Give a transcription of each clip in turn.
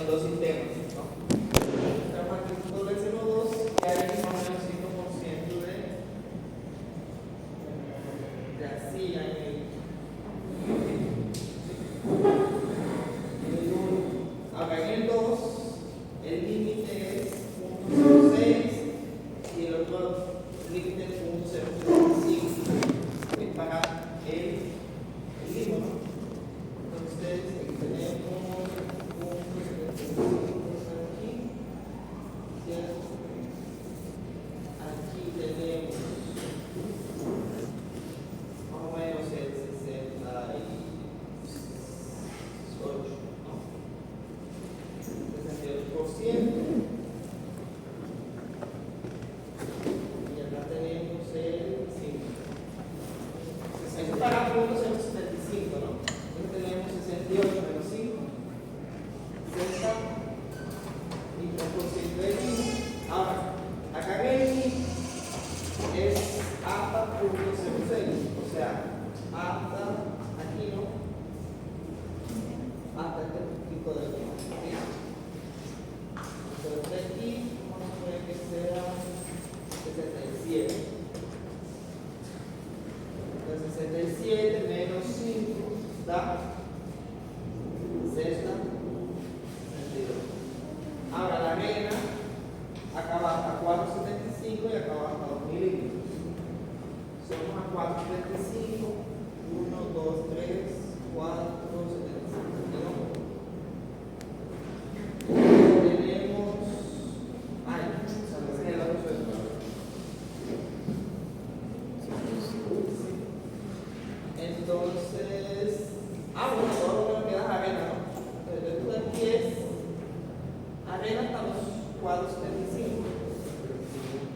los dos sistemas, ¿no? Tenemos aquí un doble CO2 y hay más o menos 5% de arcilla en el acá en el 2, el límite es 0.06 y el otro límite es 0.035. Es para el límite, ¿no? Entonces, aquí tenemos 0.035 aquí, ¿cierto? Aquí tenemos más o menos el 68, ¿no? 68%. Y acá tenemos el 5. Eso es para 0.075, ¿no? Entonces tenemos 68 menos 5, 60 y 3% de 5. Ahora, acá en el es hasta 0.06, o sea, hasta aquí, ¿no? Hasta este punto de aquí. Entonces aquí vamos a poner que sea 67. Entonces 67 menos 5 da 60, 62. Ahora la arena acá va hasta 4.75 y acá va hasta 2 milímetros. Somos a 4.75, 1, 2, 3, 4, 75. Tenemos. Ay, se me el otro sueldo. Entonces. Bueno, todo lo que queda es arena, ¿no? Esto de aquí es arena hasta los 4.75.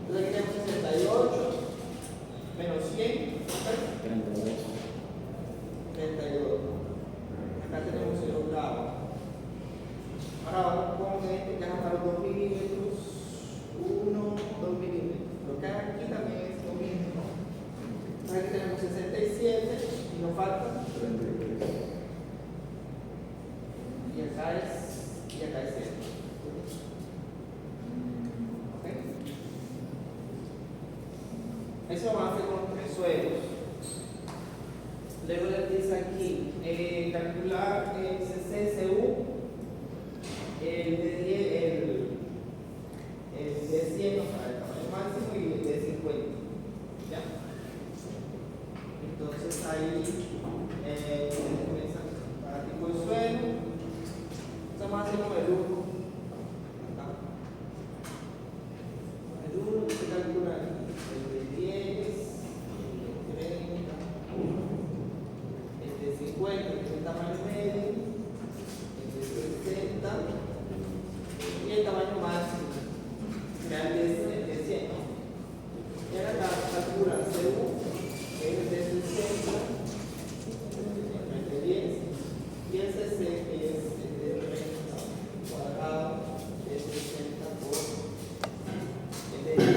Entonces aquí tenemos 68 menos 100, 32. Acá tenemos el octavo. Ahora vamos con este que es hasta los 2 milímetros. 1, 2 milímetros. Lo que hay aquí también es lo mismo. Entonces aquí tenemos 67 y nos falta 33. Y acá es 100. ¿Ok? Eso va a hacer con 3 suelos. Luego les dice aquí, calcular el CCU, el de 100, o sea, el tamaño máximo, y el de 50. ¿Ya? Entonces ahí comienzan para tipo de suelo. Estamos haciendo el 1. El 1 se calcula el de 10, el de 30, el de 50, que es el tamaño medio, el de 60 y el tamaño máximo, que es el de 100, ¿no? Y ahora calcula C1, que es el de 60, el de 10, y el CC, que es el de 30 cuadrado, de 60 por el de 10.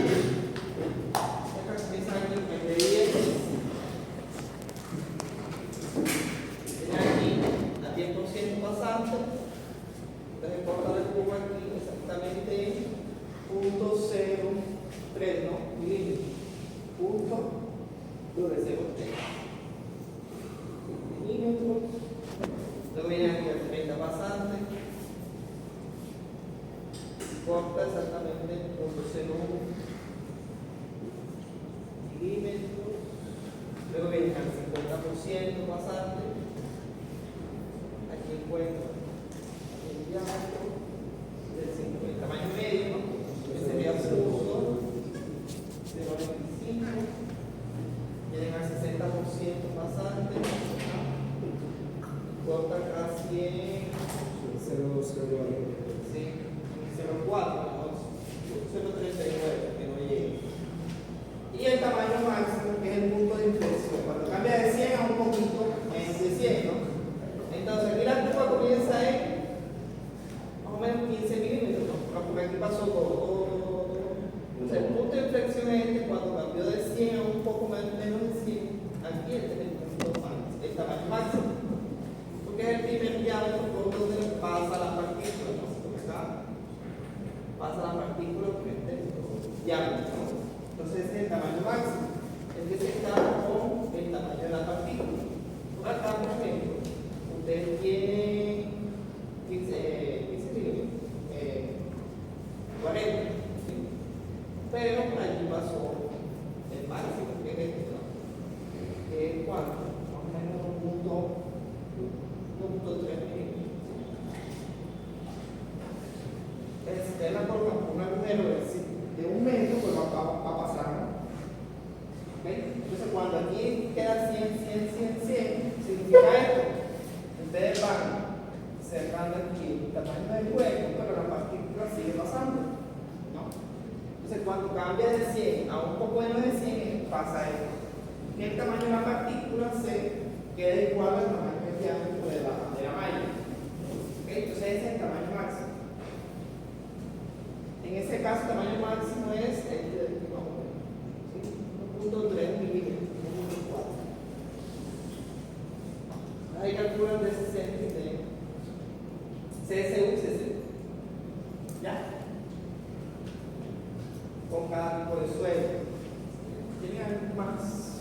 Acá comienza aquí el de 10. Tiene aquí a 10% pasante. Entonces corta el cubo aquí exactamente 0.03, ¿no? Milímetros. Punto 0.03 milímetros. Luego viene aquí el 30 pasante. Corta exactamente 0.01 milímetros. Luego viene al 50% pasante. Aquí encuentro el diámetro del 50, el tamaño medio, ¿no? Que sería punto 0.25. Vienen al 60% pasante. Corta casi en 0.04, sí, 0.4, 0.39, que no llegue. Y el tamaño máximo, que es el punto de inflexión, cuando cambia de 100 a un poquito menos de 100, ¿no? Entonces aquí la curva comienza en más o menos 15 milímetros, ¿no? Porque aquí pasó todo. Entonces el punto de inflexión es este, cuando cambió de 100 a un poco menos de 100, aquí este es el punto máximo, el tamaño máximo, porque es el primer diámetro por donde pasa la partícula, ¿no? la partícula por este diámetro, ¿no? Entonces ese es el tamaño máximo, el que se encaja con el tamaño de la partícula. Por acá, por ejemplo, ustedes tienen 15 milímetros, 40, ¿sí? Pero por allí pasó el máximo, que es este, ¿no? Que es cuánto, más o menos 1.3 milímetros. Es la forma, un agujero de 1 metro, pues va a pasar, ¿no? ¿Okay? Entonces, cuando aquí queda 100, significa esto. Ustedes van cerrando aquí el tamaño del hueco, pero la partícula sigue pasando, ¿no? Entonces, cuando cambia de 100 a un poco menos de 100, pasa esto. Que el tamaño de la partícula se queda igual al tamaño del diámetro de la malla. ¿Okay? Entonces, ese es el tamaño máximo. En ese caso, el tamaño máximo es este de aquí, vamos a ver, ¿sí? 1.3 milímetros, 1.4. Ahí calculan de 60 y de CSU. ¿Ya? Con cada tipo de suelo. ¿Tienen algo más?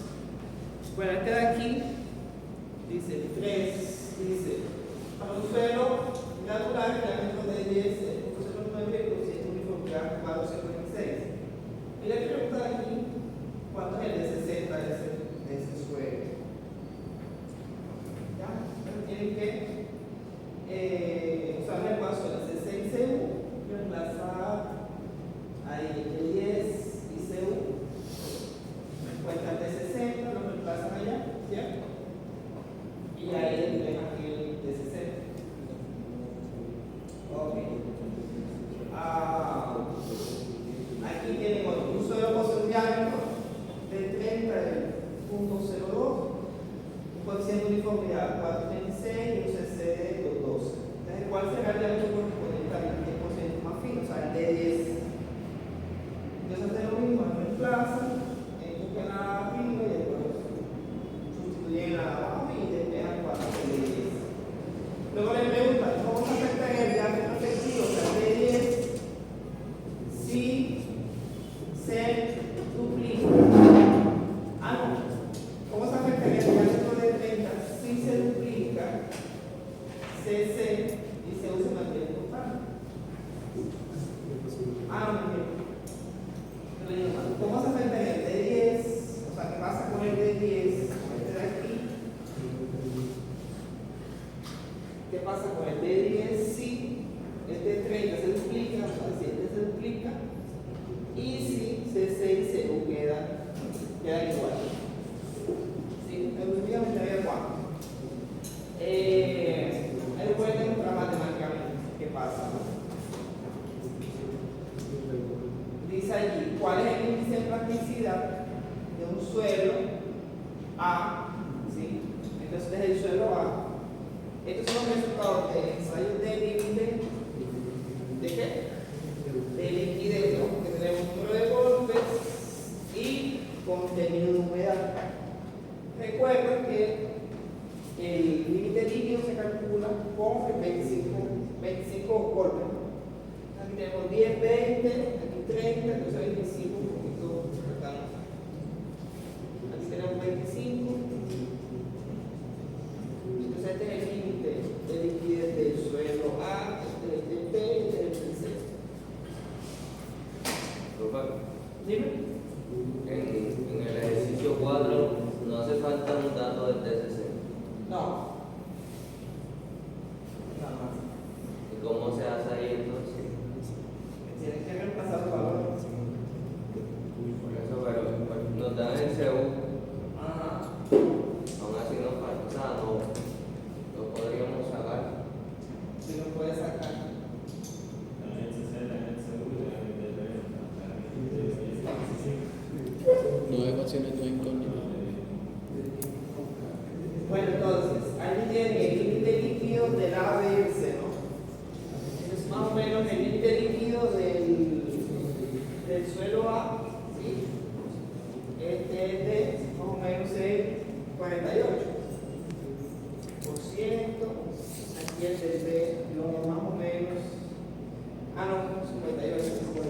Bueno, este de aquí dice 3, dice para un suelo natural, diámetro de 10, 0.9, uniformidad 456. Y le pregunta aquí cuánto es el de 60 de ese suelo. ¿Ya? Entonces tienen que usar la ecuación de C6CU, reemplazar ahí el 10 y CU, cuentan de 60, lo reemplazan allá, ¿cierto? Y ahí le dejan aquí el de 60. Ok. Aquí tienen otro. Un suelo posee un diámetro de 30.02, un coeficiente de uniformidad 436 y un CC de 212. Entonces, ¿cuál será el diámetro correspondiente al 10% más fino? O sea, el de 10. Entonces, hacen lo mismo, reemplazan, buscan la arriba y después sustituyen la abajo y despejan 4 de 10. Luego le preguntan, ¿cómo se afecta el diámetro efectivo? O sea, el de 10 si se duplica. No. ¿Cómo se afecta el diámetro de 30 si se duplica CC y se usa una mantiene constante? No entiendo. ¿Cómo se afecta el de 10? O sea, ¿qué pasa con el de 10? Este de aquí. ¿Qué pasa con el de 10 si el de 30 se duplica? O sea, si este se duplica. Y si C6 y CU quedan igual. ¿Sí? Me gustaría cuánto. Ahí lo pueden demostrar matemáticamente. ¿Qué pasa? Dice allí, ¿cuál es el índice de plasticidad de un suelo A? ¿Sí? Entonces, desde el suelo A. Estos son los resultados de ensayos de límite. ¿De qué? De liquidez, ¿no? Que tenemos número de golpes y contenido de humedad. Recuerden que el límite líquido se calcula con 25 golpes. Aquí tenemos 10, 20, aquí 30, entonces 25, un poquito acá. Aquí tenemos 25. Entonces este es el límite de liquidez del suelo A, este es el B, este es el C. Dime. En el ejercicio 4 no hace falta un dato del TCC. No. Nada más. ¿Y cómo se hace ahí entonces? Tienes que reemplazar los valores. Por eso, pero nos dan el CU. Ajá. Aún así nos falta, o sea, no podríamos sacar. Si no puedes sacar. No hay ecuaciones, no hay incógnitas. Bueno, entonces, ahí tienen el límite líquido del A, B y el C, ¿no? Eso es más o menos el límite líquido del suelo A, ¿sí? Este es de más o menos el 48%. Aquí el del B, más o menos. No, 58%.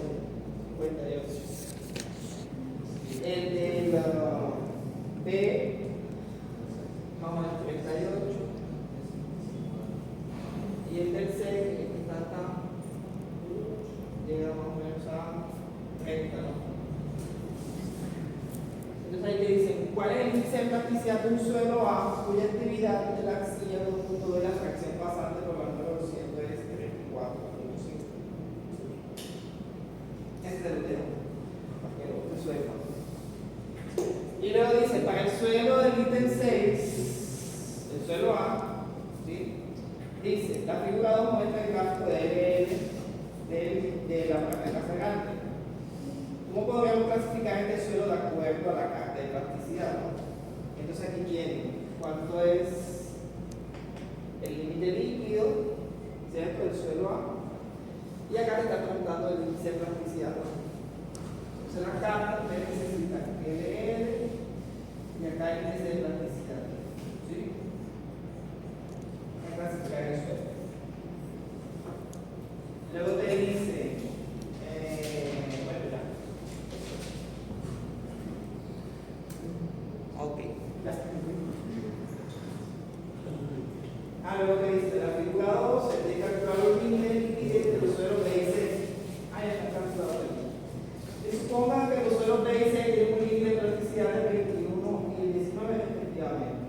¿Cuál es el índice de plasticidad de un suelo A cuya actividad de la arcilla de un punto de la fracción pasante por la número 200 es 34.5? Este es el dejo, para que lo resuelvan. Y luego dice, para el suelo del ítem 6, el suelo A, ¿sí? Dice, la figura 2 muestra el gráfico de la fracción grande. ¿Cómo podríamos clasificar este suelo de acuerdo a la carta de plasticidad? ¿No? Entonces aquí tienen cuánto es el límite líquido, ¿cierto? Del suelo A. Y acá le está preguntando el índice de plasticidad, ¿no? Entonces la carta ustedes necesitan LL y acá el índice de plasticidad, ¿sí? Para clasificar el suelo. Luego te dice, bueno, ya. Ok, ya. Luego te dice, la figura 2 se tiene que calcular los límites líquidos de los suelos B y C. Ya está calculado aquí. Y suponga que los suelos B y C tienen un límite de plasticidad del 21 y el 19 respectivamente.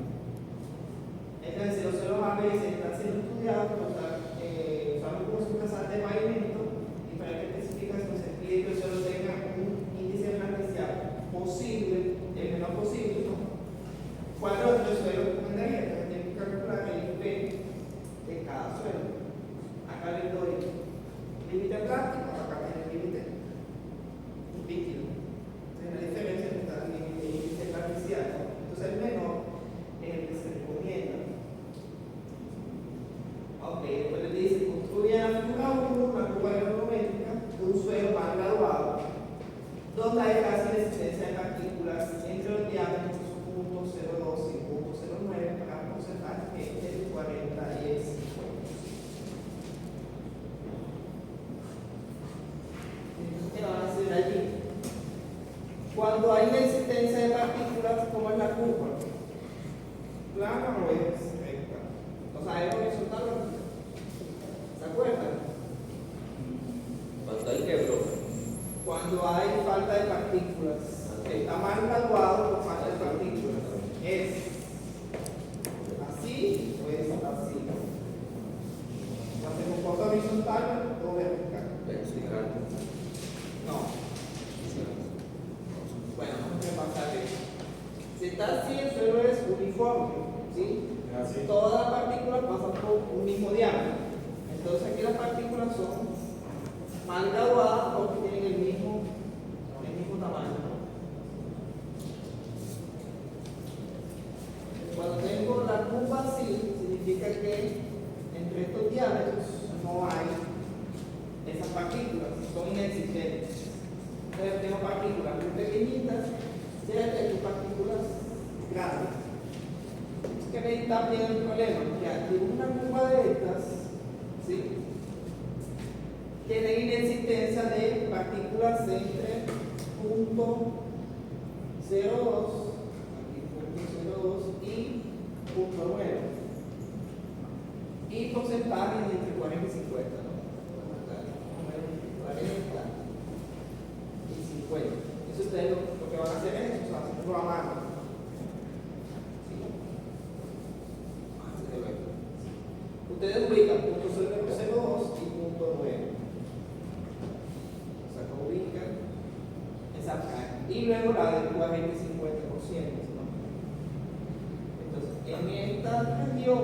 Entonces, si los suelos A, B y C están siendo estudiados, usando como subclasal de pavimento, diferentes especificaciones se pide que el suelo tenga un índice de plasticidad posible, el menor posible, ¿no? ¿Cuál de los tres suelos recomendaría? Entonces, tienen que calcular el IP de cada suelo. Acá les doy límite plástico, acá tiene el límite líquido. Entonces, la diferencia está en el índice de plasticidad, ¿no? Entonces, el menor es el que se recomienda. Ok, después le dice, construye la figura 1 una curva aerodinámica de un suelo mal graduado, donde hay casi la existencia de partículas entre los diámetros .02 y .09 para un porcentaje entre el 40 y el 50. Entonces, ¿qué van a hacer allí? Cuando hay una existencia de partículas, ¿cómo es la curva? ¿Plana o es recta? O sea, es horizontal o no. ¿Se acuerdan? ¿Cuánto hay quebró? Cuando hay falta de partículas, está mal graduado por falta de partículas. ¿Es así o es así? Cuando se comporta horizontal o vertical. Vertical. No. Bueno, vamos a pasar eso. Si está así, el suelo es uniforme, ¿sí? Todas las partículas pasan por un mismo diámetro. Entonces aquí las partículas son mal graduadas porque tienen el mismo tamaño. Cuando tengo la curva así, significa que entre estos diámetros no hay esas partículas, son inexistentes. Entonces tengo partículas muy pequeñitas, ¿cierto? Y partículas grandes. ¿Qué me está pidiendo el problema? Que aquí una curva de estas, ¿sí? Tiene inexistencia de partículas entre .02, aquí .02 y .9, y porcentajes entre 40 y 50, ¿no? 40 y 50. Eso ustedes lo que van a hacer es, o sea, hacerlo a mano. ¿Sí? Ustedes ubican .002 y .9. O sea, que ubican esa franja. Y luego la del 40 y 50%, ¿no? Entonces, en esta región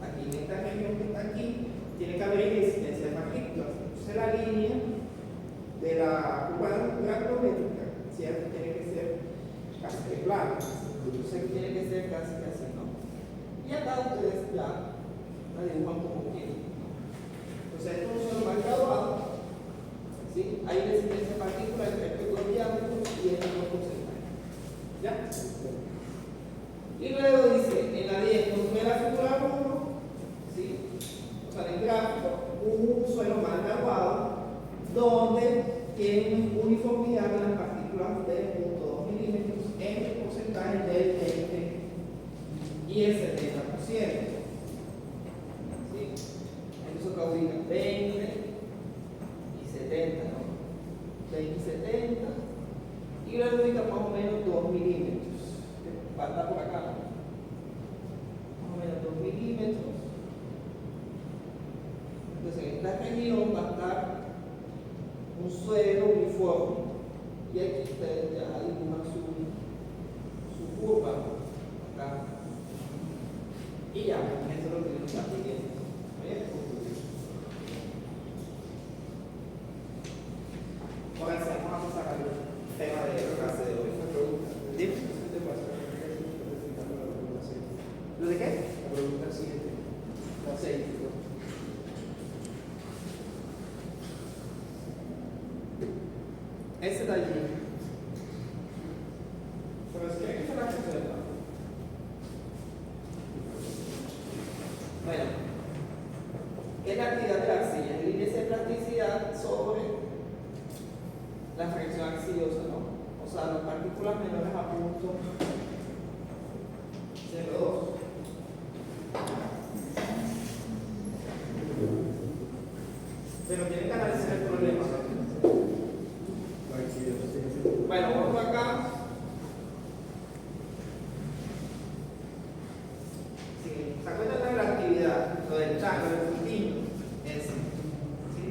aquí, en esta región que está aquí, tiene que haber inexistencia de partículas. Entonces, la línea de la curva gravimétrica, ¿cierto? Tiene que ser casi plana. Entonces, tiene que ser casi así, ¿no? Y acá ustedes ya la dibujan como quieren. Entonces, esto no son mal graduados, ¿sí? Hay una existencia de partículas entre estos dos diámetros y estos dos porcentajes. ¿Ya? Y luego dice, en la 10, construye la figura 1, ¿sí? O sea, en el gráfico, un suelo mal graduado, donde tiene uniformidad de las partículas de 0.2 milímetros en el porcentaje del 20 y el 70%. ¿Sí? Entonces acá ubica 20 y 70, ¿no? 20 y 70 suelo más o menos 2 milímetros. Va a estar por acá. Más o menos 2 milímetros. Entonces, en esta región va a estar un suelo uniforme. Y aquí ustedes ya dibujan su curva. Acá. Y ya, eso es lo que nos está pidiendo. ¿Bien? Ahora sí, vamos a sacar el tema de la clase de hoy. Dime. ¿Lo de qué? La pregunta siguiente. La 6. Ese de allí. Pero si hay que hacer la reserva. Bueno, es la actividad de la arcilla, el índice de plasticidad sobre la fracción arcillosa, ¿no? O sea, las partículas menores a punto 0,2. Pero tienen que analizar el problema. Bueno, vamos por acá. Sí, ¿se acuerdan de la actividad? Lo del chango, del puntillo. Ese. ¿Sí?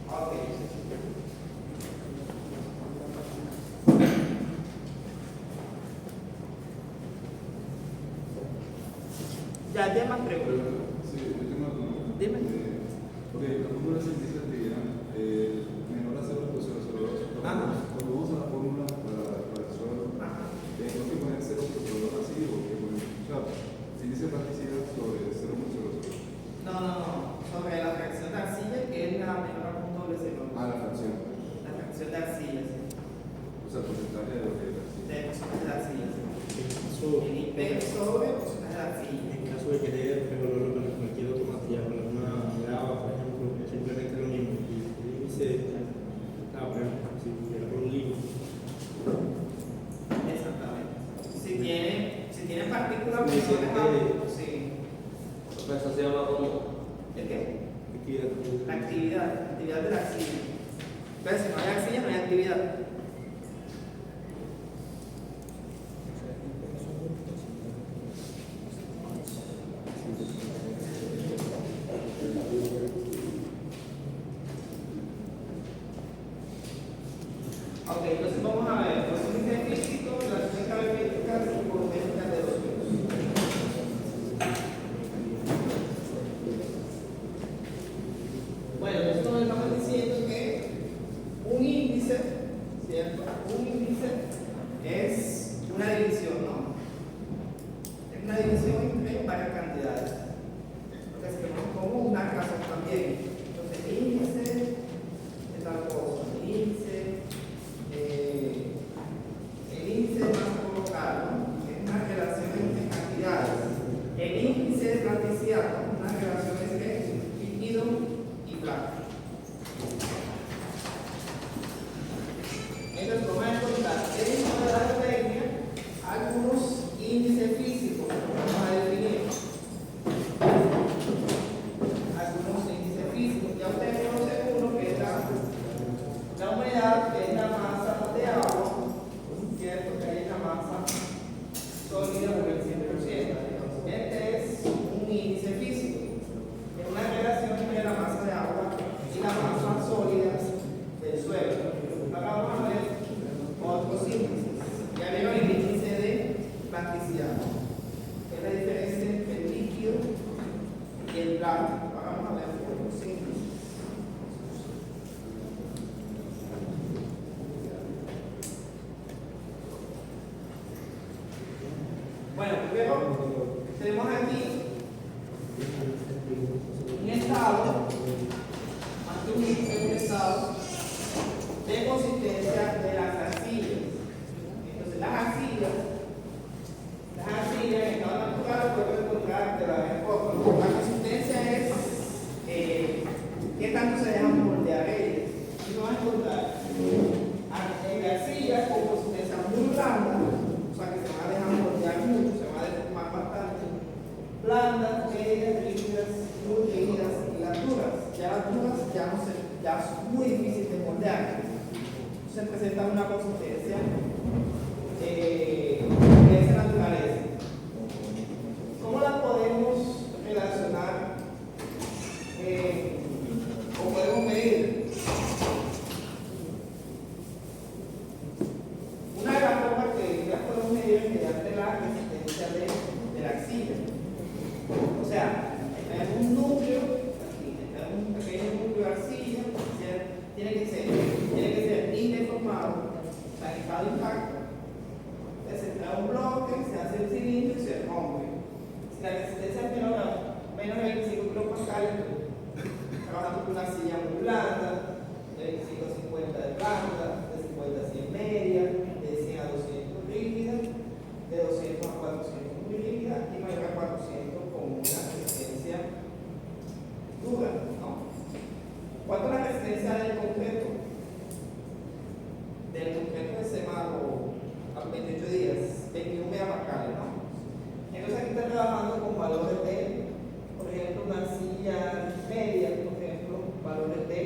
Ok. Ya, ¿tiene más preguntas? Sí, yo tengo una pregunta. Dime. Ok, la fórmula científica actividad, menor a 0.002. Ajá. Cuando vamos a la fórmula para el suelo, Ajá. tengo que poner 0.02 así o que poner, o sea, índice de plasticidad sobre 0.00. No. Sobre la fracción de arcilla, que es la menor a punto doble cero. Ah, la fracción. La fracción de arcilla, sí. O sea, el porcentaje de lo que es la De porcentaje de arcilla, sí. En El IP sobre porcentaje de arcilla. caso de querer evaluarlo con cualquier otro material, con una grava, por ejemplo, es simplemente lo mismo. Y el índice por ejemplo, si era por un libro. Exactamente. Si tiene partículas Sí, sí, menores a sí. Eso se llama como ¿El qué? La Actividad. actividad de la arcilla. Entonces, si no hay arcilla, no hay actividad. Ok, entonces vamos a ver los índices físicos, relaciones características y volumétricas de los suelos. Bueno, entonces nos estamos diciendo que un índice, ¿cierto? Un índice es una división, ¿no? Es una división entre varias cantidades. Porque si tenemos como una razón también. Entonces, índice de tal cosa, el índice de masa colocada, ¿no? Es una relación entre cantidades. El índice de plasticidad, ¿no? Una relación entre líquido y plástico. Entonces, vamos a encontrar dentro de la técnica algunos índices físicos que vamos a definir. Algunos índices físicos. Ya ustedes conocen uno que es la humedad, que es la masa de agua, ¿cierto? Que es la masa sólida por el 100%. Este es un índice físico. Es una relación entre la masa de agua y la masa sólida del suelo. Ahora vamos a ver otros índices. Ya vieron el índice de plasticidad, que es la diferencia entre el líquido y el plástico. Ahora vamos a ver otros índices. Bueno, primero tenemos aquí un estado, más que un índice, un estado de consistencia de las arcillas. Entonces, las arcillas en estado natural pueden encontrar de varias formas. La consistencia es qué tanto se dejan moldear ellas. Y no vas a encontrar arcillas con consistencia muy blanda, o sea que se van a dejar moldear mucho, se van a deformar bastante. Blandas, medias, rígidas, muy rígidas y las duras. Ya las duras ya es muy difícil de moldear. O se presenta una consistencia de esa naturaleza. ¿Cómo la podemos relacionar o podemos medir? Una de las formas que las podemos medir es mediante la resistencia de la arcilla. O sea, en un núcleo, en un pequeño núcleo de arcilla, tiene que ser indeformado, o sea, en estado intacto. Entonces, se trae un bloque, se hace el cilindro y se rompe. Si la resistencia es menos de 25 kilopascales, trabajando con una silla muy blanda, de 25 a 50 de blanda, de 50 a 100 media, de 100 a 200 rígida, de 200 a 400 muy rígida y mayor a 400 con una resistencia dura, ¿no? ¿Cuánto es la resistencia del concreto? Del concreto de semáforo a 28 días, 21 megapascales, ¿no? Entonces aquí está trabajando con valores de, por ejemplo, una silla media, por ejemplo, valores de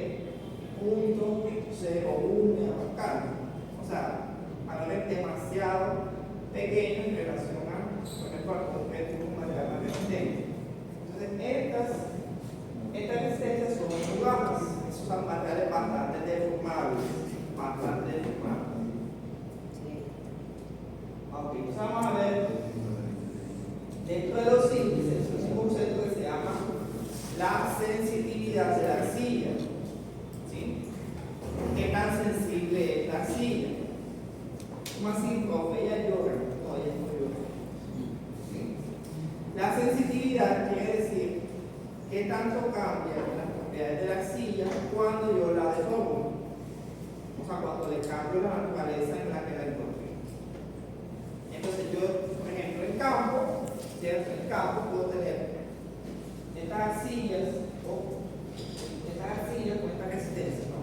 0.01 megapascales. O sea, valores demasiado pequeños en relación a, por ejemplo, al concreto de un material más resistente. Entonces, estas resistencias son muy bajas. Esos son materiales bastante deformables. Ok, entonces vamos a ver dentro de los índices, es un concepto que se llama la sensibilidad de la arcilla. ¿Sí? ¿Qué tan sensible es la arcilla? ¿Cómo así, profe? Ella llora. No, ella no llora. ¿Sí? La sensibilidad quiere decir qué tanto cambian las propiedades de la arcilla cuando yo la deformo. O sea, cuando le cambio la naturaleza en la que la encontré. Entonces yo, por ejemplo, en campo, ¿cierto? En campo puedo tener estas arcillas con esta resistencia, ¿no?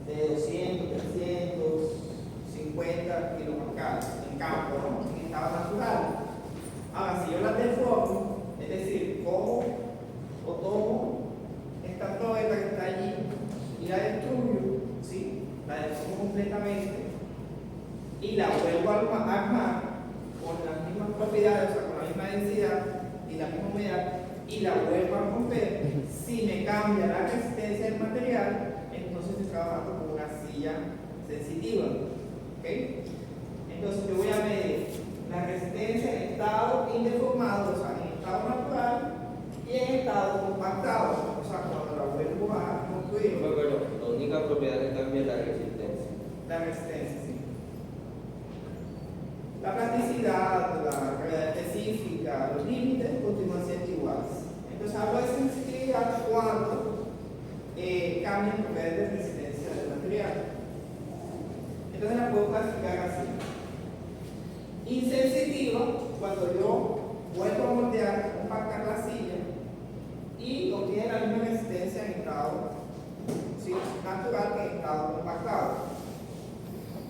De 200, 300, 50 kilopascales en campo, ¿no? En estado natural. Ahora, si yo las deformo, es decir, cojo o tomo esta probeta que está allí y la destruyo, ¿sí? La deformo completamente y la vuelvo a armar con las mismas propiedades, o sea, con la misma densidad y la misma humedad, y la vuelvo a romper. Si me cambia la resistencia del material, entonces estoy trabajando con una arcilla sensitiva. ¿Okay? Entonces yo voy a medir la resistencia en estado indeformado, o sea, en estado natural, y en estado compactado, o sea, cuando la vuelvo a construir. Pero la única propiedad que cambia es la resistencia. La resistencia, sí. La plasticidad, la gravedad específica, los límites continúan siendo iguales. Entonces hablo de sensibilidad cuando cambian propiedades de resistencia del material. Entonces la puedo clasificar así. Insensitiva, cuando yo vuelvo a moldear, compactar la silla y obtiene la misma resistencia en estado, ¿sí?, natural que en estado compactado.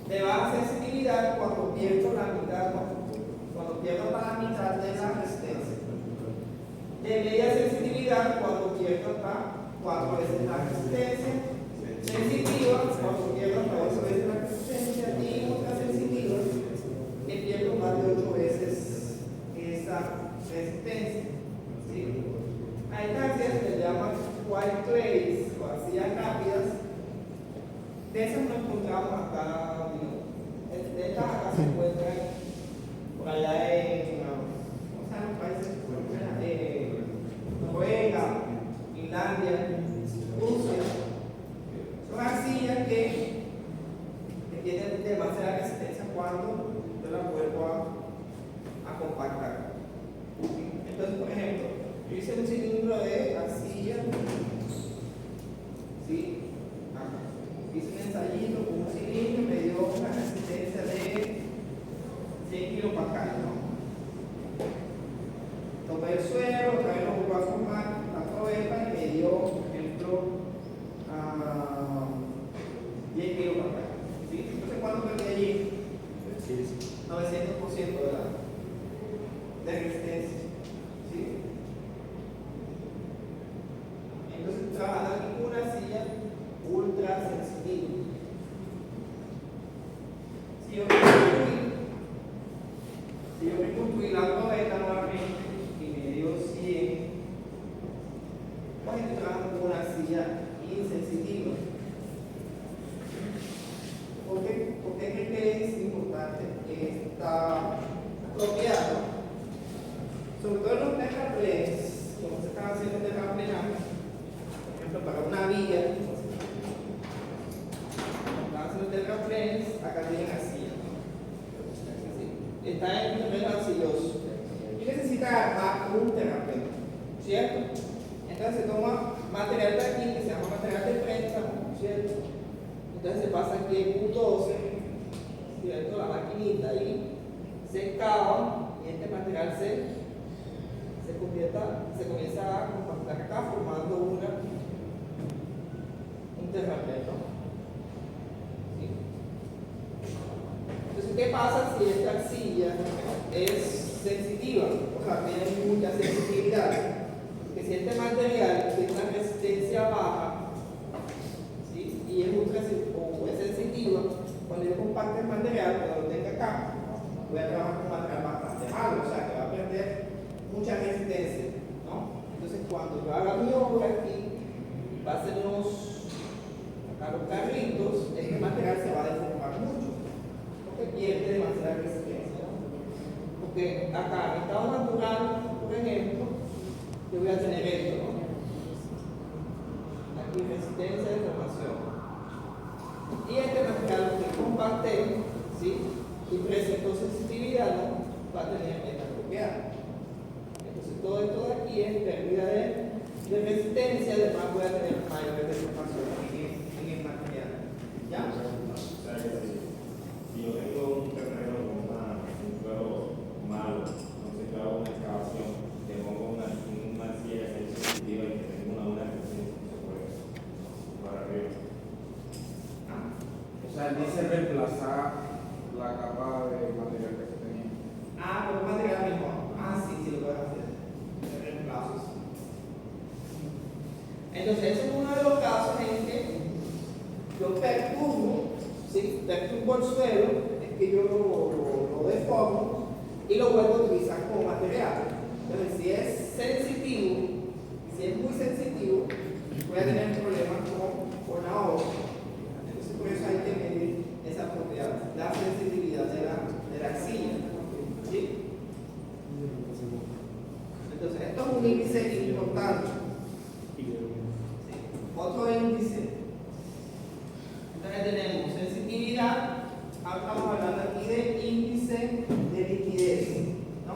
De baja sensibilidad cuando pierdo la mitad, cuando pierdo hasta la mitad de la resistencia. De media sensibilidad cuando pierdo hasta 4 veces la resistencia. Sensitiva cuando pierdo hasta 8 veces la resistencia. Y ultra sensitiva que pierdo más de 8 veces esa resistencia. ¿Sí? A estas arcillas se le llaman white clays o arcillas rápidas. De esas nos encontramos acá, de estas acá se encuentran por allá en, ¿cómo se llaman los países? Noruega, Finlandia, Rusia. Son arcillas que tienen demasiada resistencia cuando yo las vuelvo a compactar. Entonces, por ejemplo, yo hice un cilindro de arcilla, ¿sí? Hice un ensayito con un cilindro y me dio una resistencia de 100 kilopascales, ¿no? Tomé el suelo, otra vez lo volví a formar, la probeta y me dio, por ejemplo, 10 kilopascales. ¿Sí? Entonces, ¿cuánto perdí allí? 900% de resistencia. ¿Sí? Entonces, trabajando aquí con una silla ultra sensible. terraplenes, como se están haciendo terraplenaje, por ejemplo, para una vía, están haciendo terraplenes, acá tienen arcilla, ¿no? Así. Está en un terreno arcilloso. Y necesita armar un terraplén, ¿cierto? Entonces se toma material de aquí, que se llama material de préstamo, ¿cierto? Entonces se pasa aquí en Q12, ¿cierto? La maquinita ahí, se excava y este material se comienza a compactar acá formando un terraplén, ¿no? ¿Sí? Entonces, ¿qué pasa si esta arcilla es sensitiva? O sea, tiene mucha sensibilidad. Que si este material tiene una resistencia baja, ¿sí? Y es sensitiva, cuando yo compacte el material, cuando lo tenga acá, voy a trabajar con material bastante malo, o sea, que va a perder mucha resistencia, ¿no? Entonces, cuando yo haga mi obra aquí, va a ser los carritos, este material se va a deformar mucho, porque pierde demasiada resistencia, ¿no? Porque acá, en estado natural, por ejemplo, yo voy a tener esto, ¿no? Aquí resistencia de deformación. Y este material que compacté, ¿sí? Y presentó sensibilidad, ¿no? Va a tener esta propiedad. Entonces todo esto de aquí es pérdida de resistencia, además voy a tener mayores deformaciones en el material. ¿Ya? O sea, que si yo tengo un terreno con un suelo malo, entonces yo hago una excavación, que pongo una arcilla que es sensitiva y que tengo una resistencia para arriba. O sea, él dice reemplazar la capa de material que se tenía. Pero material mejor. Sí, lo puedes hacer. Reemplazos. Entonces, ese es uno de los casos en que yo perturbo, ¿sí? Perturbo el suelo, es que yo lo deformo y lo vuelvo a utilizar como material. Entonces, si es sensitivo, si es muy sensitivo, voy a tener problemas con la obra. Entonces, por eso hay que medir esa propiedad, la sensibilidad de la arcilla. ¿Sí? Entonces, esto es un índice importante. ¿Sí? Otro índice. Entonces tenemos sensibilidad, ahora estamos hablando aquí de índice de liquidez, ¿no?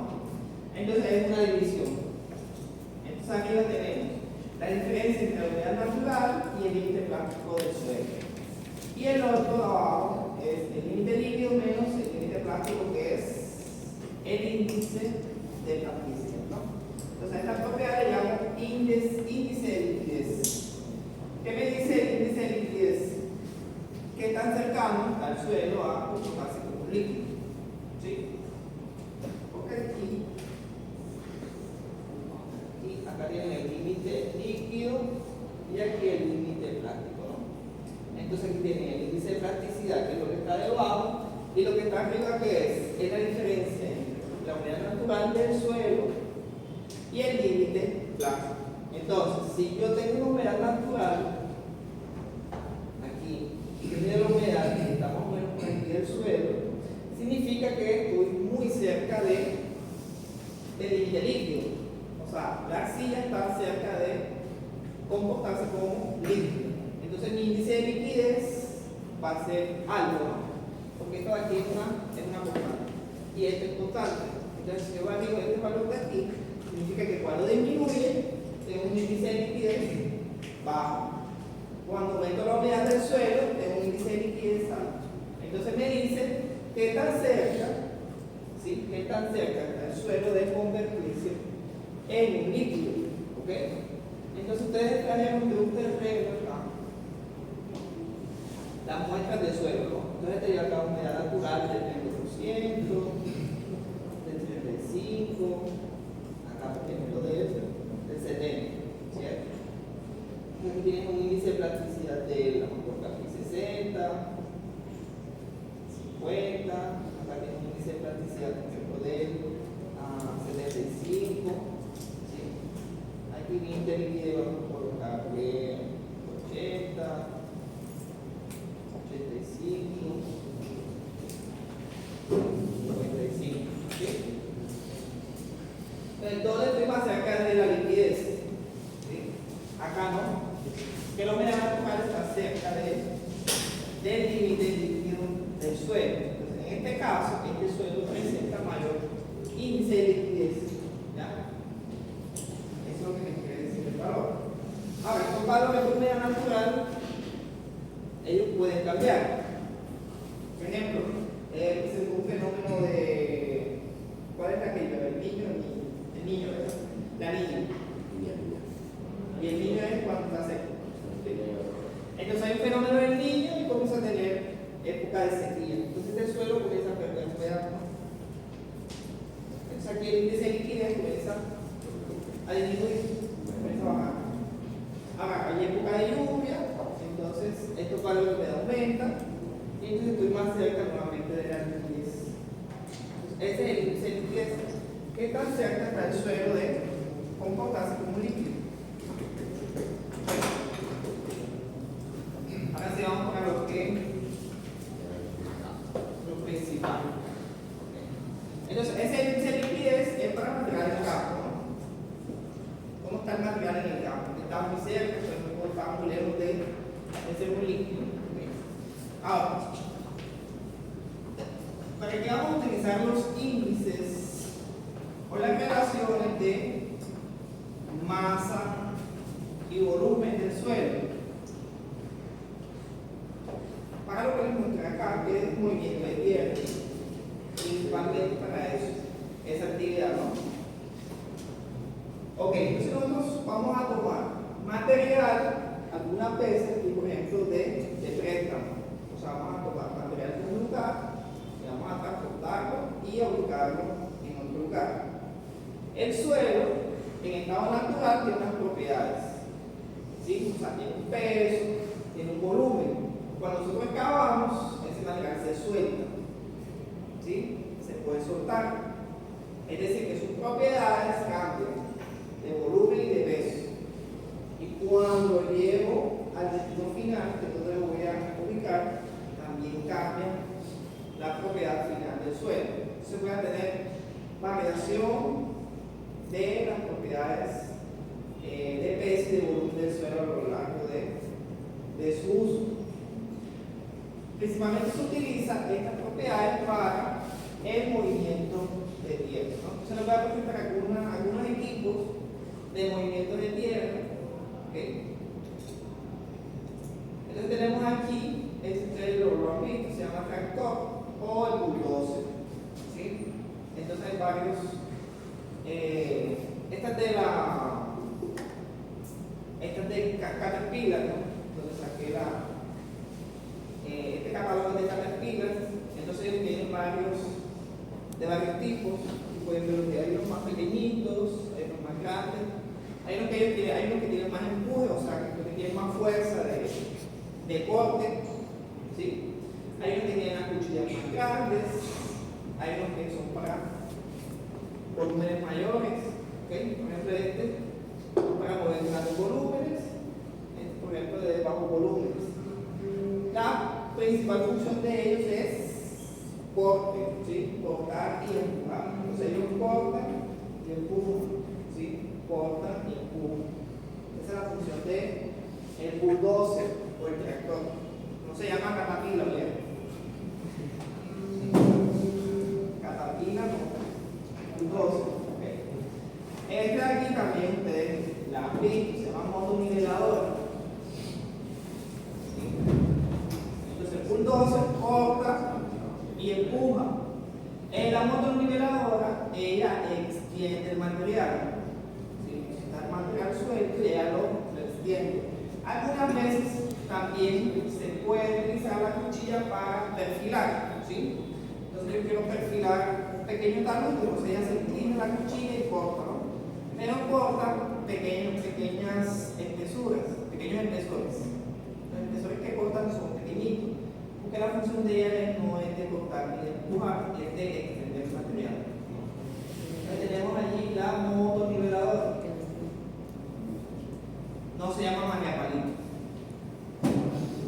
Entonces es una división. Entonces arriba tenemos la diferencia entre la humedad natural y el límite plástico del suelo. Y el otro abajo es el límite líquido menos el límite plástico, que es el índice de plasticidad, ¿no? Entonces a esta propiedad le llamo índice de liquidez. ¿Qué me dice el índice de liquidez? Que tan cercano al suelo a comportarse como un líquido. ¿Sí? Porque aquí acá tienen el límite líquido y aquí el límite plástico, ¿no? Entonces aquí tienen el índice de plasticidad, que es lo que está debajo, y lo que está arriba, que es la diferencia entre la humedad natural del suelo y el límite plástico. Entonces, si yo tengo una humedad natural aquí, y yo mido la humedad que está más o menos por aquí del suelo, significa que estoy muy cerca del límite líquido. O sea, la arcilla está cerca de comportarse como líquido. Entonces mi índice de liquidez va a ser algo, ¿no? Porque esto de aquí es una constante. Y esto es constante. Entonces si yo varigo este valor de aquí, significa que cuando disminuye, tengo un índice de liquidez bajo. Cuando aumento la humedad del suelo, tengo un índice de liquidez alto. Entonces me dice qué tan cerca, ¿sí? Qué tan cerca está el suelo de convertirse en un líquido. ¿Ok? Entonces ustedes trajeron de un terreno acá las muestras de suelo, ¿no? Entonces tenía acá humedad natural del 30%, del 35%, acá por ejemplo del 70%, ¿cierto? Aquí tienen un índice de plasticidad de la mejor aquí 60, 50, acá tienen un índice de plasticidad por ejemplo del 75, ¿sí? Aquí límite de liquidez vamos a colocarle 80, 85, 95, más cerca de la liquidez. ¿Sí? Acá no. Que la humedad natural está cerca del límite líquido del suelo. Entonces, en este caso, este suelo presenta mayor índice de liquidez. ¿Ya? Eso es lo que me quiere decir el valor. Ahora, estos valores de humedad natural, ellos pueden cambiar. Por ejemplo, es un fenómeno de. ¿Cuál es aquello? El niño, ¿verdad? La niña. Y el niño es cuando está seco. Entonces hay un fenómeno del niño y comienza a tener época de sequía. Entonces el suelo comienza a perder humedad. Entonces aquí el índice de liquidez comienza a disminuir, comienza a bajar. Ahora hay época de lluvia, entonces estos valores de humedad aumentan y entonces estoy más cerca nuevamente de la liquidez. Entonces, ese es el índice de liquidez. ¿Qué tan cerca está el suelo de comportarse como un líquido? Ahora sí vamos para lo principal. Entonces, ese índice de liquidez es para material en el campo, ¿no? ¿Cómo está el material en el campo? Está muy cerca, pero está muy lejos de ser un líquido. Ahora, ¿para qué vamos a utilizar los índices o las relaciones de masa y volumen del suelo? Para lo que les mostré acá, que es movimiento de tierra, principalmente para eso, esa actividad, ¿no? Ok, entonces nosotros vamos a tomar material, algunas veces, por ejemplo, de préstamo. O sea, vamos a tomar material de un lugar y vamos a transportarlo y a ubicarlo en otro lugar. El suelo, en estado natural, tiene unas propiedades. ¿Sí? O sea, tiene un peso, tiene un volumen. Cuando nosotros excavamos, ese material se suelta. ¿Sí? Se puede soltar. Es decir, que sus propiedades cambian de volumen y de peso. Y cuando llego al destino final, que es donde lo voy a ubicar, también cambia la propiedad final del suelo. Entonces voy a tener variación de las propiedades de peso y de volumen del suelo a lo largo de su uso. Principalmente se utilizan estas propiedades para el movimiento de tierra, ¿no? Entonces les voy a presentar algunos equipos de movimiento de tierra. ¿Okay? Entonces tenemos aquí, ustedes lo han visto, se llama tractor o el bulldozer. ¿Sí? Entonces hay varios. Esta es de Caterpillar, ¿no? Donde saqué este catálogo de Caterpillar. Entonces ellos tienen de varios tipos. Y pueden ver que hay los más pequeñitos, hay los más grandes. Hay unos que tienen más empuje, o sea, que tienen más fuerza de corte. ¿Sí? Hay unos que tienen las cuchillas más grandes. Hay unos que son para volúmenes mayores. ¿Okay? Por ejemplo, para mover grandes volúmenes. Por ejemplo, de bajos volúmenes. La principal función de ellos es corte, ¿sí? Cortar y empujar. Entonces ellos cortan y empujan, ¿sí? Cortan y empujan. Esa es la función del bulldozer o el tractor. No se llama Caterpillar, ¿verdad? Caterpillar no, bulldozer. Okay. Este de aquí también ustedes la han visto, se llama motoniveladora. Entonces el bulldozer corta y empuja. En la motoniveladora, ella extiende el material. ¿Sí? Si está el material suelto, ella lo extiende. Algunas veces también se puede utilizar la cuchilla para perfilar. ¿Sí? Entonces yo quiero perfilar un pequeño talud, entonces ella se inclina la cuchilla y corta, ¿no? Pero corta pequeñas espesuras, pequeños espesores. Los espesores que cortan son pequeñitos, porque la función de ella no es de cortar ni de empujar, es de extender el material. Entonces tenemos allí la motoniveladora. No se llama maniapalito.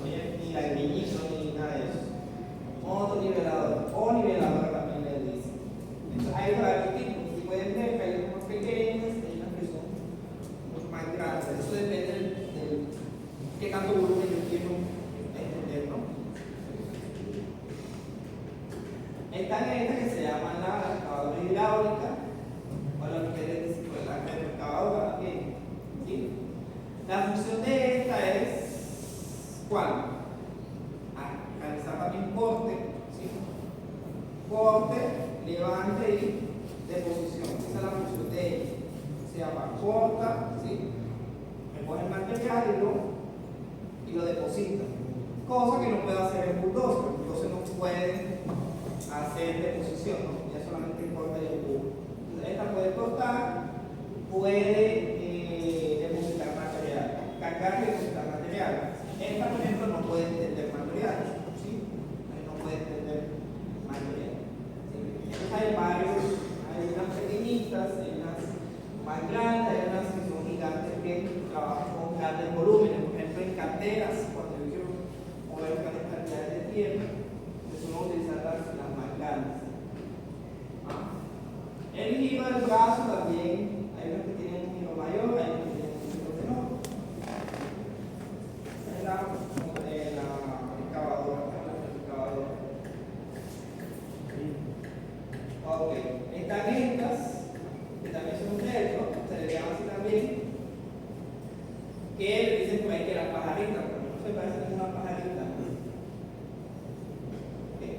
Oye, ni la de niñito ni nada de eso. Motoniveladora o niveladora también le dicen. Entonces hay varios tipos. Si pueden ver que hay unos pequeños, hay unas material y lo deposita. Cosa que no puede hacer el bulldozer. El bulldozer no puede hacer deposición, ¿no? Ya solamente corta y empuja. Entonces, esta puede cortar, puede depositar material, cargar y depositar material. Esta, por ejemplo, no puede extender material, ¿sí? No puede extender material. ¿Sí? Entonces hay varios, hay unas pequeñitas, hay unas más grandes, hay unas que son gigantes que trabajan con grandes volúmenes, por ejemplo en carteras, cuando yo quiero mover grandes cantidades de tierra, pues uno utiliza las más grandes. El giro del brazo también, hay unos que tienen un giro mayor, hay unos que tienen un giro menor. Es la excavadora. Ok, están estas, que también son un retro, se le llama así también, que le dicen por ahí que las pajaritas, pero no se parecen a una pajarita. Okay.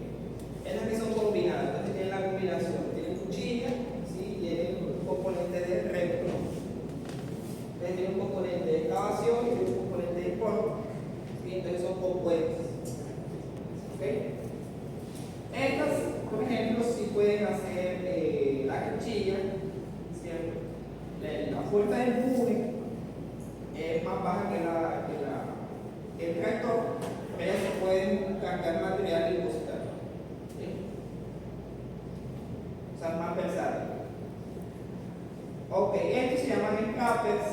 Estas que son combinadas, entonces tienen la combinación, tienen cuchilla, ¿sí? Tienen un componente de retro, tienen un componente de excavación y tienen un componente de polvo, ¿sí? Entonces son compuestas. ¿Okay? Estas, por ejemplo, sí pueden hacer la cuchilla, ¿cierto? La fuerza del empuje es más baja que el tractor, pero se pueden cargar material y depositar. ¿Sí? O sea, más versátil. Ok, estos se llaman escapes.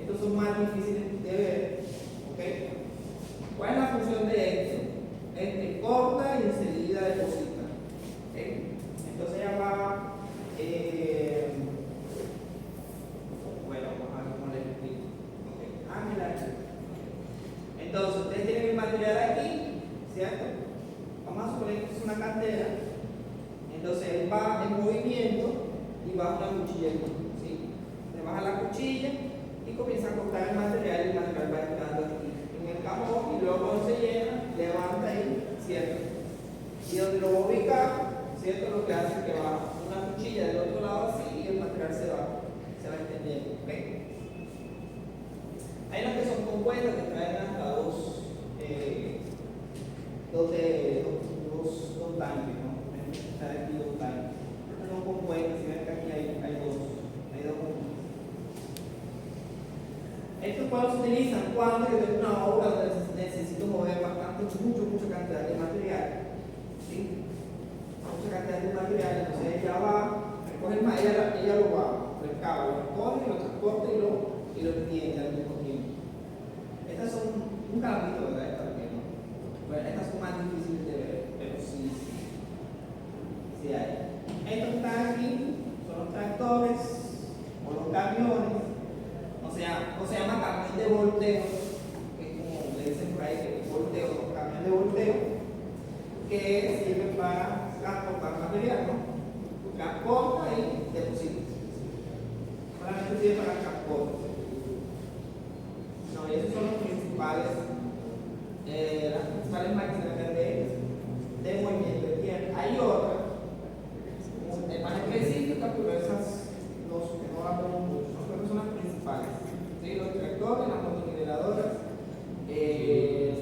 Estos son más difíciles de ver. ¿Okay? ¿Cuál es la función de esto? Corta y enseguida deposita. ¿Okay? Entonces ya va. Bueno, vamos a ver cómo les explico. Okay. Entonces, ustedes tienen el material aquí, ¿cierto? Vamos a suponer que es una cantera. Entonces, él va en movimiento y baja una cuchilla aquí. ¿Sí? Se baja la cuchilla y comienza a cortar el material y el material va entrando aquí en el cajón y luego cuando se llena, levanta ahí, ¿cierto? Y donde lo va a ubicar, ¿cierto? Lo que hace es que va una cuchilla del otro lado así y el material se va extendiendo. ¿Okay? Hay unos que son compuestas que traen hasta dos tanques, ¿no? Está aquí dos tanques. Estas son compuestas, si ven que aquí hay dos compuestas. Estos cuadros se utilizan cuando yo tengo una obra donde necesito mover mucha cantidad de material. ¿Sí? Mucha cantidad de material, entonces ella va, recoge el material, ella lo va, recaba, lo recoge, lo transporta y lo extiende al mismo tiempo. Estas son un calamito, ¿verdad? Estas, ¿no? Bueno, estas son más difíciles de ver, pero sí hay. Estos que están aquí son los tractores o los camiones. No se llama camión de volteo, que es como le dicen por ahí, que es volteo, o camión de volteo, que sirve para transportar material, ¿no? Transporta y deposita. Solamente sirve para transporte. No, y esos son los principales, las principales máquinas de movimiento de tierra. Hay otras, más específicas, pero esas que no hablamos mucho, ¿no? Pero son las principales. ¿Sí? Los tractores, las motoniveladoras,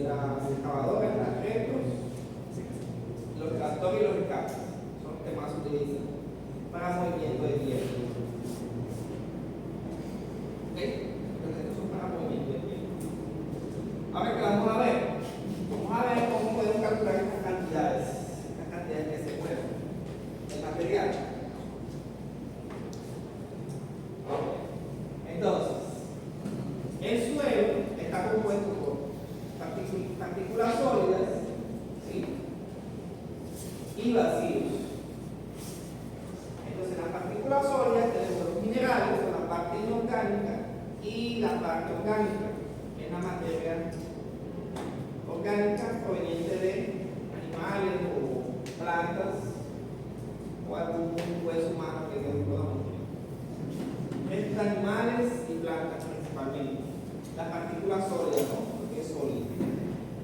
las excavadoras, las retros, los tractores y los escapes son los que más se utilizan para movimiento de tierra. ¿Ok? Entonces, estos son para movimiento de tierra. Ahora que vamos a ver cómo podemos calcular estas cantidades que se mueven, el material. Entonces, el suelo está compuesto por partículas sólidas, ¿sí? Y vacíos. Entonces, las partículas sólidas tenemos los minerales, son la parte inorgánica y la parte orgánica, que es la materia orgánica proveniente de animales o plantas o algún hueso humano que Dios pueda. Estos animales y plantas principalmente, las partículas sólidas, ¿no? Porque es sólido.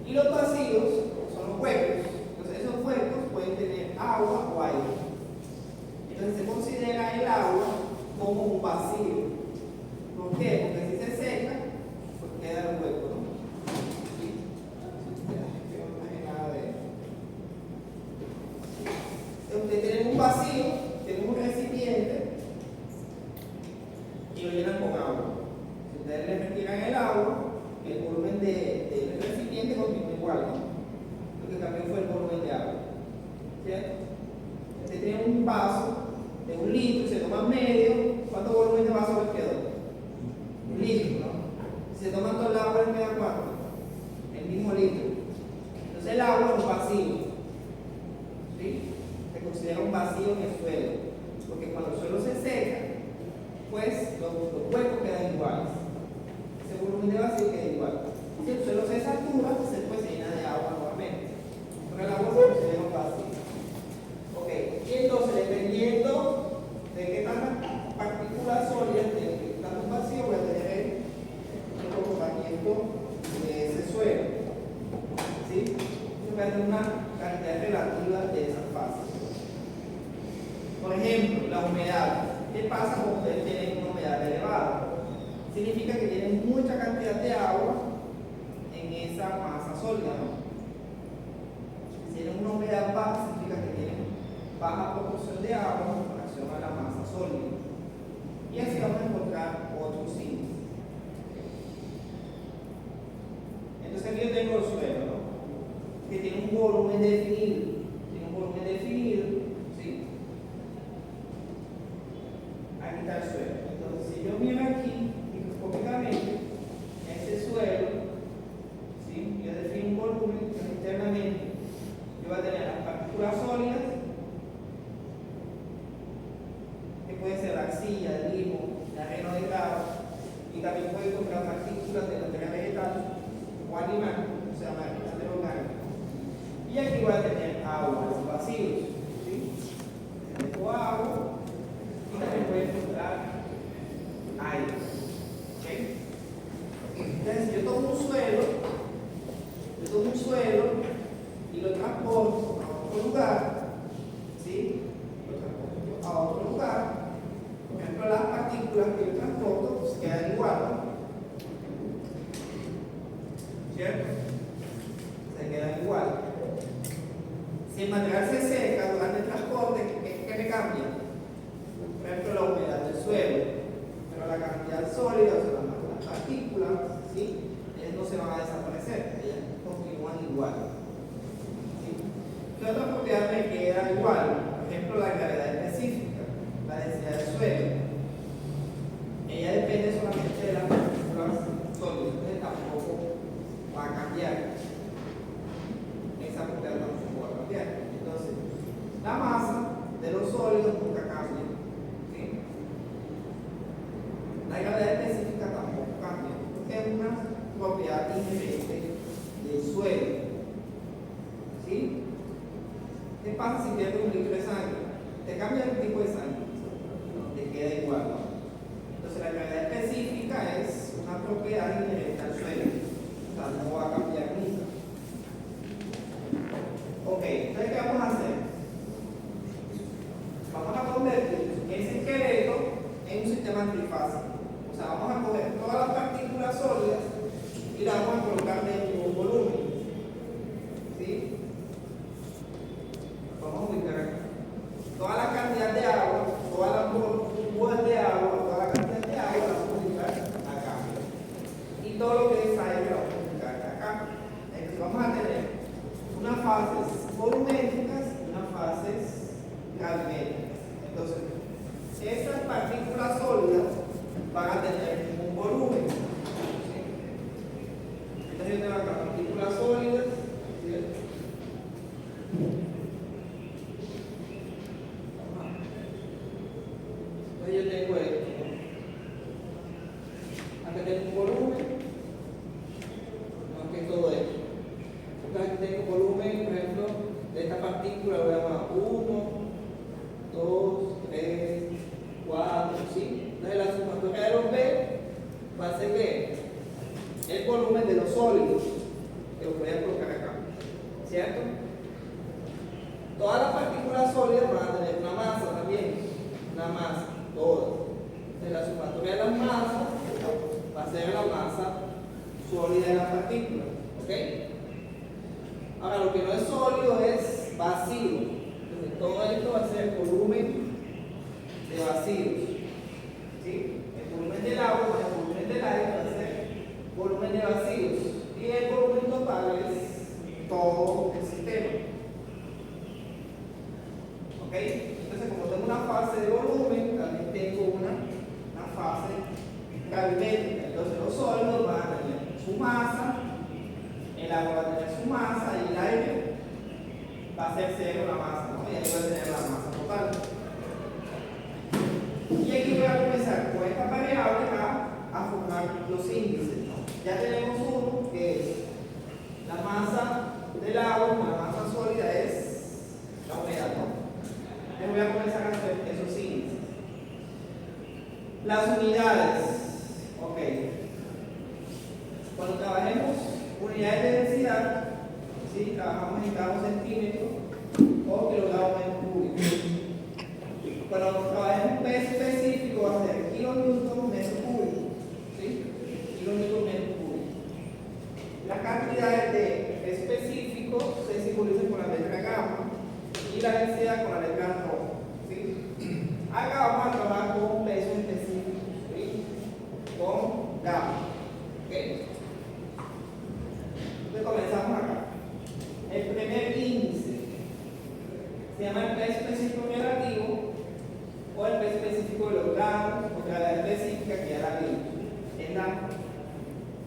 Y los vacíos son los huecos. Entonces esos huecos pueden tener agua o aire. Entonces se considera el agua como un vacío. ¿Por qué? Porque si se seca, y lo llenan con agua. Si ustedes le retiran el agua, el volumen del recipiente continúa igual, ¿no? Lo que cambió fue el volumen de agua. ¿Cierto? Usted tiene un vaso de 1 litro y se toma medio, ¿cuánto volumen de vaso le quedó? 1 litro, ¿no? Si se toman todo el agua, ¿le queda cuánto? El mismo litro. Entonces el agua es un vacío. ¿Sí? Se considera un vacío en el suelo. Porque cuando el suelo se seca, pues los huecos quedan iguales. Ese volumen de vacío queda igual. Si el suelo se satura, pues se llena de agua nuevamente. Pero el agua se considera un vacío. Ok, y entonces dependiendo de qué tantas partículas sólidas, de qué tanto vacío, voy a tener el comportamiento de ese suelo. ¿Sí? Voy a tener una cantidad relativa de esas fases. Por ejemplo, la humedad. ¿Qué pasa cuando ustedes tienen una humedad elevada? Significa que tienen mucha cantidad de agua en esa masa sólida, ¿no? Si tienen una humedad baja, significa que tienen baja proporción de agua en relación a la masa sólida. Y así vamos a encontrar otros índices. Entonces aquí yo tengo el suelo, ¿no? Que tiene un volumen definido. Tiene un volumen definido, ¿sí? Aquí está el suelo. Entonces, si yo miro aquí, microscópicamente, ese suelo, ¿sí? Yo defino un volumen que internamente yo voy a tener las partículas sólidas, que puede ser la arcilla, el limo, la arena de grava, y también puedo encontrar partículas de materia vegetal o animal, o sea, material orgánico. Y aquí voy a tener agua, los vacíos, ¿sí? Tengo agua y también voy a encontrar aire. ¿Okay? Entonces, yo tomo un suelo y lo transporto a otro lugar, ¿sí? Lo transporto a otro lugar. Por ejemplo, las partículas que yo transporto pues, quedan igual, ¿no? ¿Cierto? Se quedan igual. Si el material se seca durante el transporte, ¿qué me cambia? Por ejemplo, la humedad del suelo, pero la cantidad sólida, o sea, las partículas, ¿sí? Ellas no se van a desaparecer, ellas continúan igual. ¿Sí? ¿Qué otra propiedad me queda igual? Por ejemplo, la gravedad específica, la densidad del suelo. Ella depende solamente de las partículas sólidas, entonces tampoco va a cambiar. Esa propiedad tampoco va a cambiar. Entonces, la masa de los sólidos nunca cambia. ¿Sí? La gravedad específica tampoco cambia, porque es una propiedad inherente del suelo. ¿Sí? ¿Qué pasa si pierdes 1 litro de sangre? ¿Te cambia el tipo de sangre? No, te queda igual, ¿no? Entonces la gravedad específica es una propiedad inherente al suelo. O sea, no va a cambiar nunca. Ok, entonces ¿qué vamos a hacer? Vamos a convertir ese esqueleto en un sistema trifásico. O sea, vamos a coger todas las partículas sólidas y las vamos a colocar dentro de un volumen. ¿Sí? Vamos a ubicar aquí. Toda la cantidad de agua, todas las burbujas de agua, toda la cantidad de agua la vamos a ubicar acá. Y todo lo que es aire lo vamos a ubicar acá. Entonces vamos a tener unas fases volumétricas y unas fases gravimétricas. Entonces, esas partículas sólidas van a tener un volumen. ¿Sí? Entonces yo tengo acá partículas sólidas, ¿cierto? Entonces yo tengo esto, ¿no? Acá tengo un volumen, no que todo esto. Entonces aquí tengo volumen, por ejemplo, de esta partícula voy a llamar 1, 2, 3, 4, 5. Entonces la sumatoria de los B va a ser ¿qué? El volumen de los sólidos, que lo voy a colocar acá, ¿cierto? Todas las partículas sólidas van a tener una masa también, una masa, todas. Entonces la sumatoria de las masas va a ser la masa sólida de las partículas, ¿ok? Ahora, lo que no es sólido es vacío. Entonces, todo esto va a ser el volumen de vacíos. ¿Sí? El volumen todo el sistema. ¿Ok? Entonces, como tengo una fase de volumen, también tengo una fase gravimétrica. Entonces, los sólidos van a tener su masa, el agua va a tener su masa y el aire va a ser cero la masa, ¿no? Y ahí va a tener la masa total. Y aquí voy a comenzar con esta variable a formar los índices, ¿no? Ya tenemos uno que es la masa del agua, la masa sólida es la humedad, ¿no? Entonces voy a comenzar a hacer esos índices. Las unidades, ok. Cuando trabajemos unidades de densidad, ¿sí? Trabajamos en gramos centímetros o kilogramos metros cúbicos. Cuando trabajemos peso específico va a ser kilonewton metro cúbico, ¿sí? Kilonewton metro cúbico. Las cantidades de específico se simbolizan con la letra gamma y la densidad con la letra rho, ¿sí? Acá vamos a trabajar con peso específico, ¿sí? Con gamma, ¿ok? Entonces comenzamos acá. El primer índice se llama el peso específico relativo o el peso específico de los gramos o gravedad específica, que ya la vimos. Es la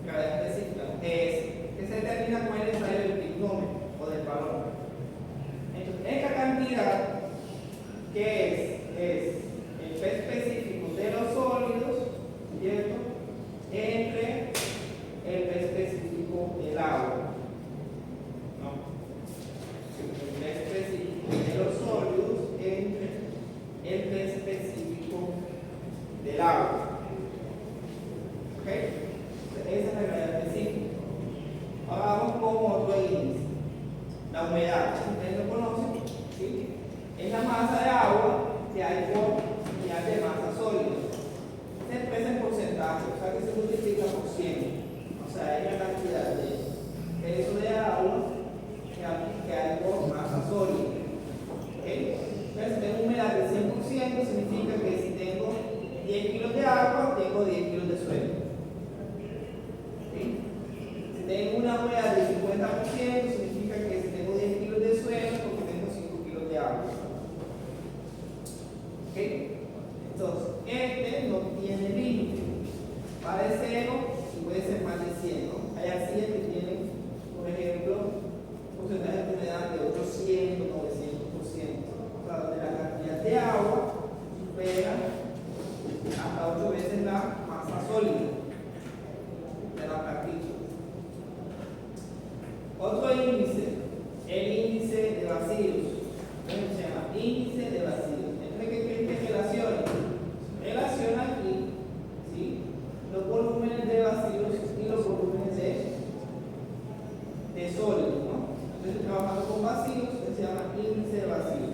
gravedad específica, que se determina con el ensayo del pignómetro o del balón. Entonces, esta cantidad que es el peso específico de los sólidos, ¿cierto? Entre el peso específico del agua. El peso específico de los sólidos entre el peso específico del agua. ¿Ok? Esa es la gravedad específica. Ahora vamos con otro índice. La humedad. Ustedes lo conocen, ¿sí? Es la masa de agua que hay por unidad de masa sólida. Se expresa en porcentaje, o sea que se multiplica por 100. O sea, es la cantidad de peso de agua que hay por masa sólida. ¿Okay? Entonces, si tengo humedad del 100%, significa que si tengo 10 kilos de agua, tengo 10 kilos de suelo. ¿Sí? Si tengo una humedad del 50%, significa que si tengo 10 kilos de suelo, porque tengo 5 kilos de agua. ¿Ok? Entonces, este no tiene límite. Va de 0 y puede ser más de 100, ¿no? Hay arcillas que tienen, por ejemplo, porcentaje de humedad de otros 100 o 900%. O sea, donde la cantidad de agua supera hasta 8 veces la masa sólida de la partícula. Otro índice, el índice de vacíos. ¿Cómo se llama? Índice de vacíos. Entonces, ¿qué relaciona? Relaciona aquí, ¿sí? Los volúmenes de vacíos y los volúmenes de sólidos, ¿no? Entonces, trabajando con vacíos, se llama índice de vacíos.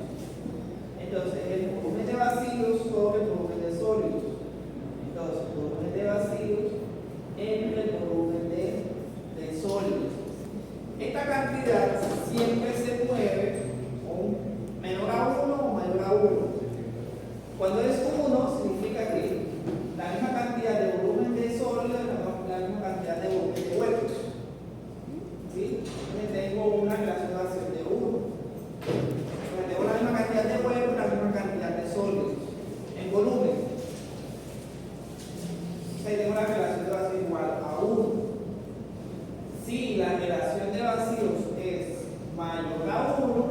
Entonces, el volumen de vacíos sobre el volumen de sólidos. Entonces, el volumen de vacíos entre el volumen de sólidos. Esta cantidad siempre se mueve con menor a 1 o mayor a 1. Cuando es 1, significa que la misma cantidad de volumen de sólidos es la misma cantidad de volumen de huecos. ¿Sí? Entonces tengo una relación de 1. Tengo la misma cantidad de huecos, la misma cantidad de sólidos en volumen. Entonces tengo una relación de vacío igual a 1. Si la relación de vacíos es mayor a 1,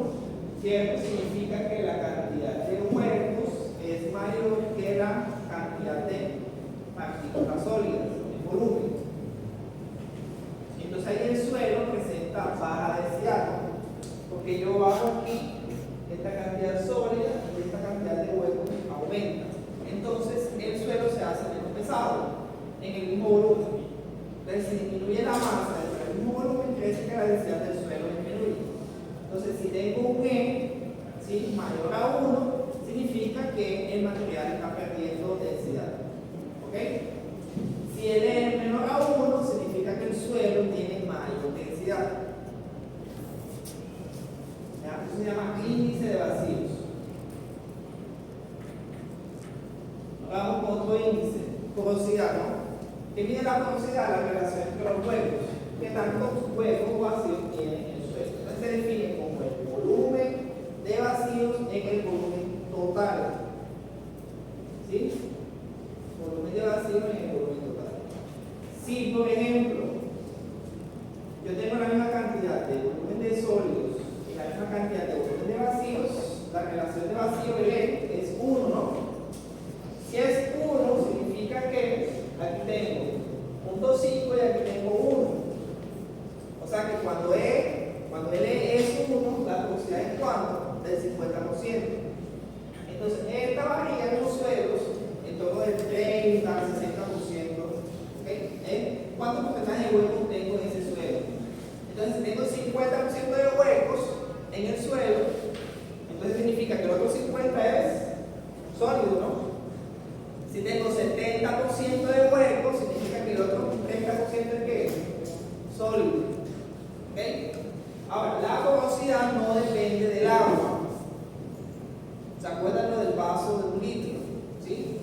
¿cierto? Significa que la cantidad de huecos es mayor que la cantidad de partículas sólidas en volumen. Entonces ahí el suelo presenta baja densidad, ¿no? Porque yo bajo aquí esta cantidad sólida y esta cantidad de huecos aumenta. Entonces el suelo se hace menos pesado en el mismo volumen. Entonces si disminuye la masa dentro del mismo volumen, quiere decir que la densidad del suelo disminuye. Entonces si tengo un E, ¿sí?, mayor a 1, significa que el material está perdiendo densidad. ¿Ok? Si el E es menor a 1, significa que el suelo tiene mayor densidad. ¿Ya? Eso se llama índice de vacíos. Ahora vamos con otro índice, porosidad, ¿no? ¿Qué mide la porosidad? La relación entre los huecos. ¿Qué tantos huecos vacíos tiene el suelo? se define como el volumen de vacíos en el volumen total. ¿Sí? Volumen de vacíos en el volumen total. Si, por ejemplo, yo tengo la misma cantidad de volumen de sólidos y la misma cantidad de volumen de vacíos, la relación de vacío es 1, ¿no? Si es 1, significa que aquí tengo 0.5 y aquí tengo 1. O sea que cuando L es 1, la velocidad es ¿cuánto? Del 50%. Entonces, esta varía en los suelos en torno del 30 al 60%. ¿Okay? ¿Cuánto porcentaje de huecos tengo en ese suelo? Entonces, si tengo 50% de huecos en el suelo, entonces significa que el otro 50% es sólido, ¿no? Si tengo 70% de huecos, significa que el otro 30% es ¿qué? Sólido. ¿Okay? Ahora, la porosidad no depende del agua. ¿Se acuerdan lo del vaso de un litro? ¿Sí?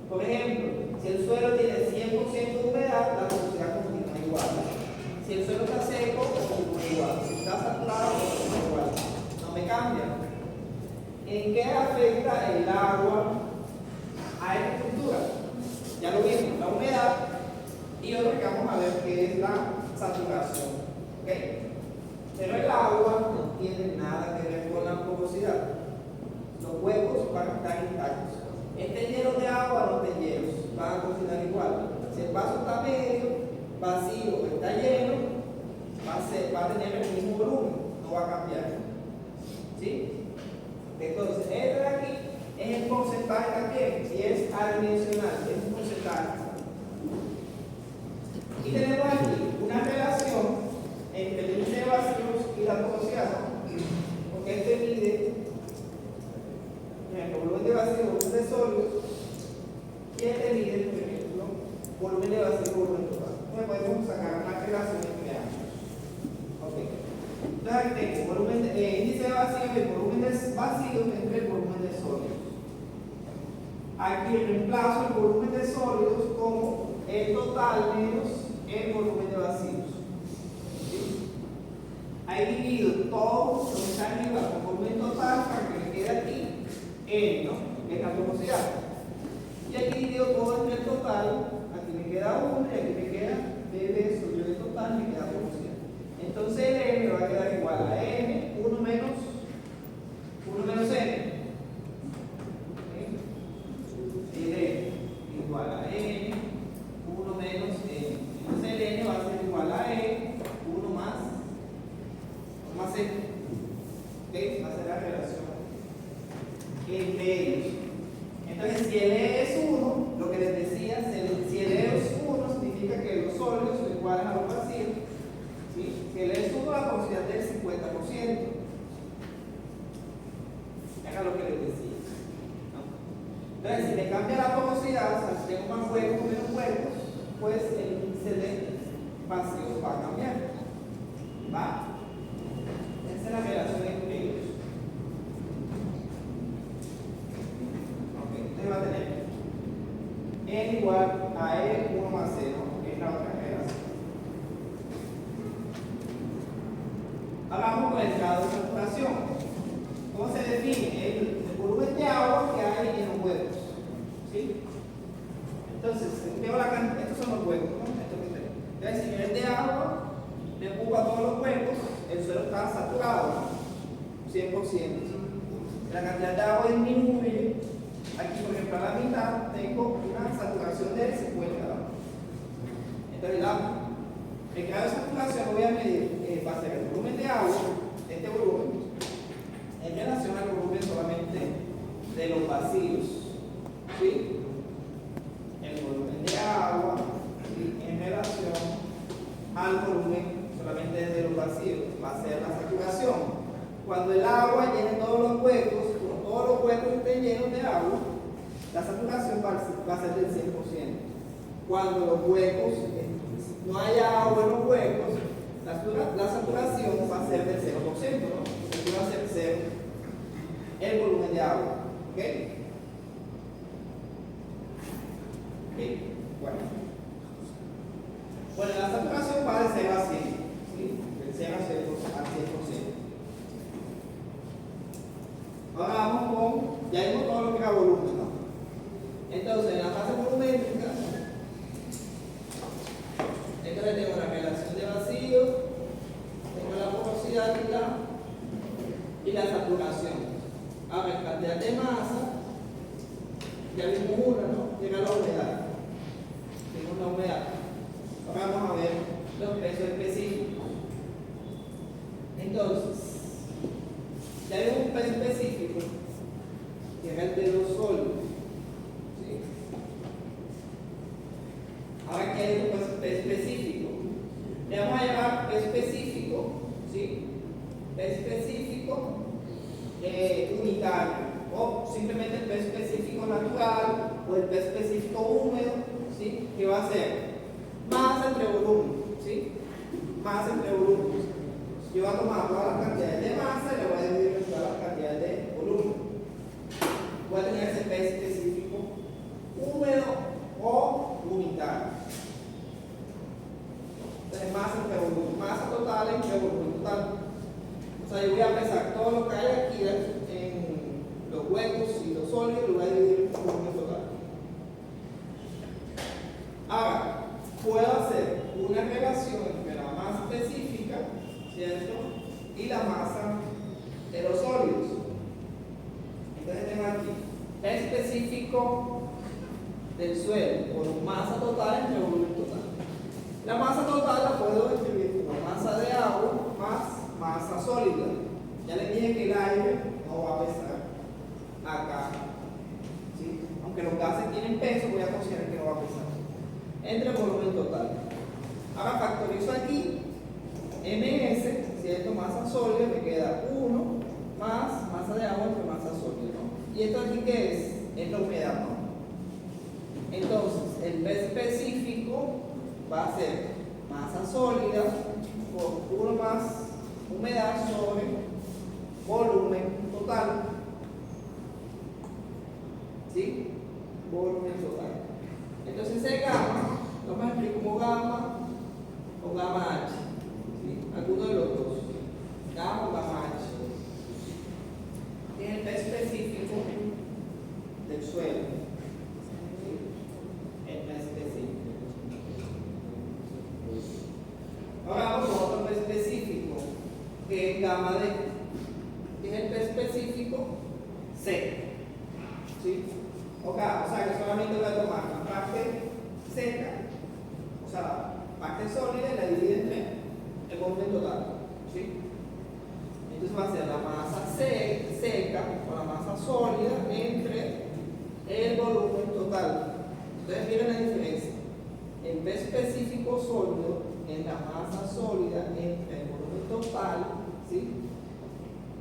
Por ejemplo, si el suelo tiene 100% de humedad, la porosidad continúa igual. Si el suelo está seco, continúa igual. Si está saturado, continúa igual. No me cambia. ¿En qué afecta el agua a esta estructura? Ya lo vimos, la humedad. Y otro que vamos a ver que es la saturación. ¿Okay? Pero el agua no tiene nada que ver con la porosidad. Los huecos van a estar intactos. Estén llenos de agua o no estén llenos, van a funcionar igual. Si el vaso está medio vacío o está lleno, va a tener el mismo volumen, no va a cambiar. ¿Sí? Entonces, este de aquí es el porcentaje también, y es adimensional, es un porcentaje. Y tenemos aquí una relación entre el índice de vacíos y la porosidad, porque este mide el volumen de vacío, volumen de sólidos, y este mide, por ejemplo, volumen de vacío, volumen total. Entonces podemos sacar una relación entre ambos. Okay. Entonces aquí tengo índice de vacío y el volumen de vacíos entre el volumen de sólidos. Aquí reemplazo el volumen de sólidos como el total menos el volumen de vacíos. ¿Sí? Ahí divido todo lo que está arriba con volumen total para que me quede aquí N, ¿no? Que es la velocidad. Y aquí divido todo entre el total, aquí me queda 1 y aquí me queda B sobre el total, me queda velocidad. Entonces el N me va a quedar igual a N, 1 menos N. Y N igual a N, 1 menos N. Entonces el N va a ser igual a E, 1 más N. ¿Okay? Va a ser la relación entre ellos. Entonces, si el E es 1, lo que les decía, si el E es 1, significa que los sólidos son iguales a los vacíos. ¿Sí? Si el E es 1, la porosidad del 50%. Era lo que les decía. ¿No? Entonces, si me cambia la porosidad, o sea, si tengo más huecos o menos huecos, pues el índice de vacíos va a cambiar. ¿Va? Esa es la relación entre ellos. Entonces va a tener N igual a E 1 más 0, que es la otra relación. Ahora vamos con el grado de saturación. ¿Cómo se define? El volumen de agua que hay en los huecos. ¿Sí? Entonces, veo la cantidad, estos son los huecos, ¿no? Entonces, si el nivel de agua me ocupa todos los huecos, el suelo está saturado, 100%. La cantidad de agua disminuye. Aquí, por ejemplo, a la mitad tengo una saturación del 50%. Entonces, el grado de saturación lo voy a medir, va a ser el volumen de agua, este volumen, en relación al volumen solamente de los vacíos. ¿Sí? El volumen de agua, ¿sí? En relación al volumen solamente de los vacíos, va a ser la saturación. Cuando el agua llene todos los huecos, todos los huecos estén llenos de agua, la saturación va a ser del 100%. Cuando los huecos, no haya agua en los huecos, la saturación va a ser del 0%, ¿no? Aquí va a ser 0 el volumen de agua. ¿Ok? ¿Ok? Bueno, la saturación va de 0 a 100. ¿Sí? De 0 a 100%. Ahora aquí hay un P específico. Le vamos a llamar P específico, ¿sí? P específico unitario, o simplemente el P específico natural, o el P específico húmedo, ¿sí? Que va a ser masa entre volumen, ¿sí? Masa entre volumen. Yo voy a tomar todas las cantidades de masa y le voy a dividir en todas las cantidades de volumen. Voy a tener ese P específico húmedo o unitario. Entonces, masa entre volumen, masa total entre volumen total. O sea, yo voy a pesar todo lo que hay aquí en los huecos y los sólidos y lo voy a dividir en volumen total. Ahora, puedo hacer una relación entre la masa específica, ¿cierto? Y la masa de los sólidos. Entonces tengo aquí P específico del suelo por masa total entre volumen total. La masa total la puedo escribir como masa de agua más masa sólida. Ya les dije que el aire no va a pesar acá, ¿sí? Aunque los gases tienen peso, voy a considerar que no va a pesar entre el volumen total. Ahora factorizo aquí MS, ¿cierto? Masa sólida, me queda 1 más masa de agua entre masa sólida, ¿no? ¿Y esto aquí qué es? Es la humedad, ¿no? Entonces, el P específico va a ser masa sólida por 1 más humedad sobre volumen total, ¿sí? Volumen total. Entonces el gamma lo vamos a escribir como gamma o gamma H, ¿sí? Alguno de los dos, gamma o gamma H. Es el P específico del suelo, ¿sí? El P específico. Ahora vamos con otro P específico, que es gamma D, que es el P específico C, ¿sí? O sea que solamente voy a tomar la parte seca, o sea, la parte sólida y la divido entre el volumen total, ¿sí? Entonces va a ser la masa seca o la masa sólida entre el volumen total. Entonces miren la diferencia. El P específico sólido es la masa sólida entre el volumen total, ¿sí?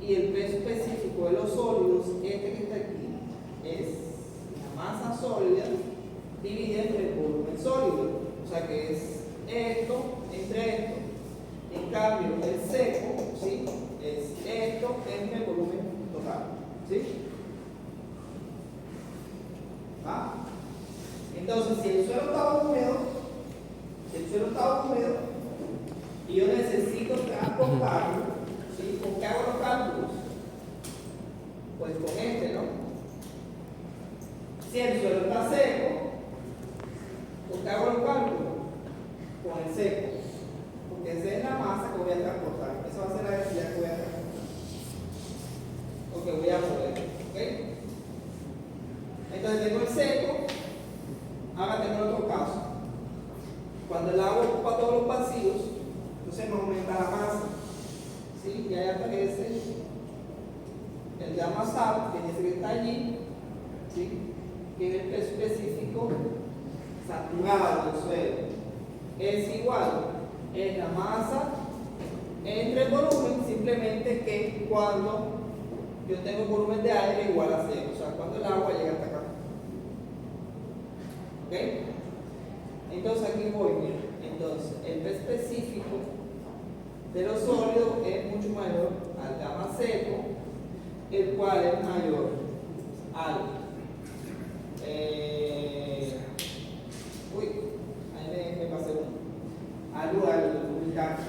Y el P específico de los sólidos, este que está aquí, es la masa sólida dividida entre el volumen sólido. O sea que es esto entre esto. En cambio, el seco, ¿sí? Es esto entre el volumen total, ¿sí? ¿Va? Entonces, si el suelo está húmedo, y yo necesito transportarlo, ¿sí? ¿Con qué hago los cálculos? Pues con este, ¿no? Si el suelo está seco, ¿con qué hago los cálculos? Con el seco. Porque esa es la masa que voy a transportar. Esa va a ser la densidad que voy a transportar. O que voy a mover. ¿Ok? Entonces tengo el seco. Ahora tengo el otro caso. Cuando el agua ocupa todos los vacíos, entonces me aumenta la masa. ¿Sí? Y ahí aparece el gamma SAT, que dice que está allí, ¿sí? Que es el P específico saturado del suelo. Es igual, es la masa entre el volumen, simplemente que cuando yo tengo volumen de aire igual a 0, o sea, cuando el agua llega hasta acá. ¿Ok? Entonces aquí voy, miren. Entonces, el P específico de los sólidos es mucho mayor al gamma seco, el cual es mayor al ahí me pasé uno, al lubricante.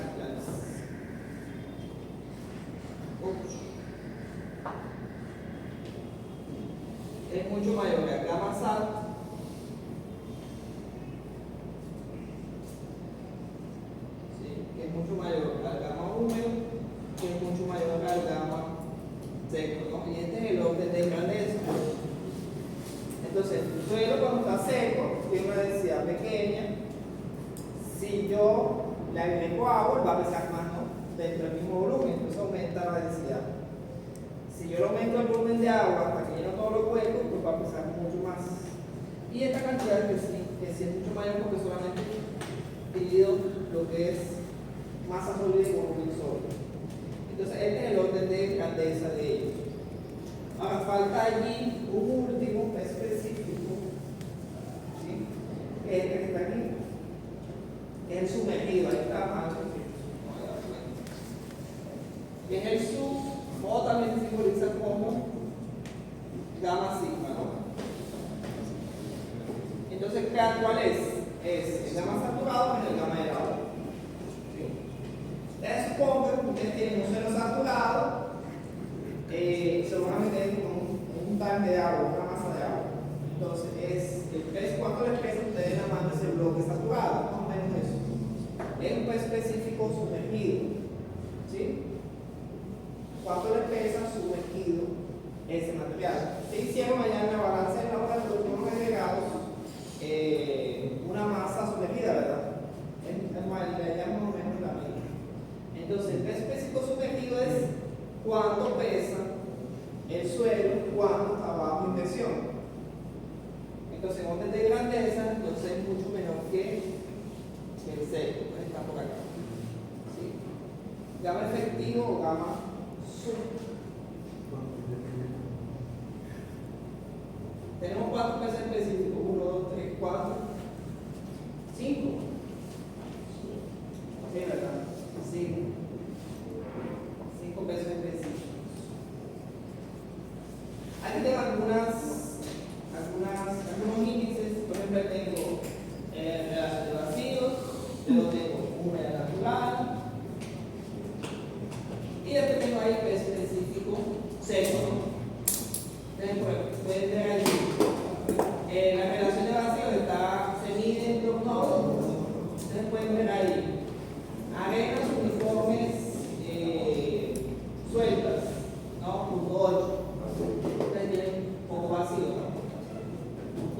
Es mucho mayor al gamma SAT, ¿sí? Que es mucho mayor al gamma húmedo, que es mucho mayor al gamma seco, ¿no? Y este es el orden de grandeza. Entonces, el suelo cuando está seco tiene una densidad pequeña. Si yo le agrego agua, va a pesar más, ¿no? Dentro del mismo volumen, entonces aumenta la densidad. Si yo le aumento el volumen de agua hasta que lleno todos los huecos, pues va a pesar mucho más. Y esta cantidad que sí es mucho mayor porque solamente dividido lo que es masa sólida y volumen sólido. Entonces este es el orden de grandeza de ellos. Ahora falta allí un último específico, ¿sí? Que es este que está aquí, que es el sumergido. Ahí está más. Que es el sub, o también se simboliza como gamma sigma, ¿no? Entonces, ¿cuál es? Es el gamma saturado en el gamma elevado. Ustedes supongan que ustedes tienen un suelo saturado, se lo van a meter con un tanque de agua, una masa de agua. Entonces, ¿cuánto les pesa a ustedes en la mano ese bloque saturado? Más o menos eso. Es un pez específico sumergido. ¿Sí? ¿Cuánto les pesa sumergido ese material? Se hicieron allá en la balanza del laboratorio unos agregados, una masa sumergida, ¿verdad? La llaman más o menos la misma. Entonces, el peso específico sumergido es cuánto pesa el suelo cuando está bajo inversión. Entonces, en orden de grandeza, entonces es mucho menor que el seco, pues está por acá. ¿Sí? Gamma efectivo o gamma sub. Tenemos 4 pesos específicos: 1, 2, 3, 4, 5. Sí, ¿verdad? 5 pesos específicos. Aquí tengo algunos índices. Por ejemplo, tengo relación de vacíos, luego tengo humedad natural, y después tengo ahí peso específico seco. Pueden ver ahí la relación de vacíos se mide en los nodos. Ustedes pueden ver ahí arenas uniformes sueltas, ¿no? .8. Ustedes tienen poco vacío, ¿no?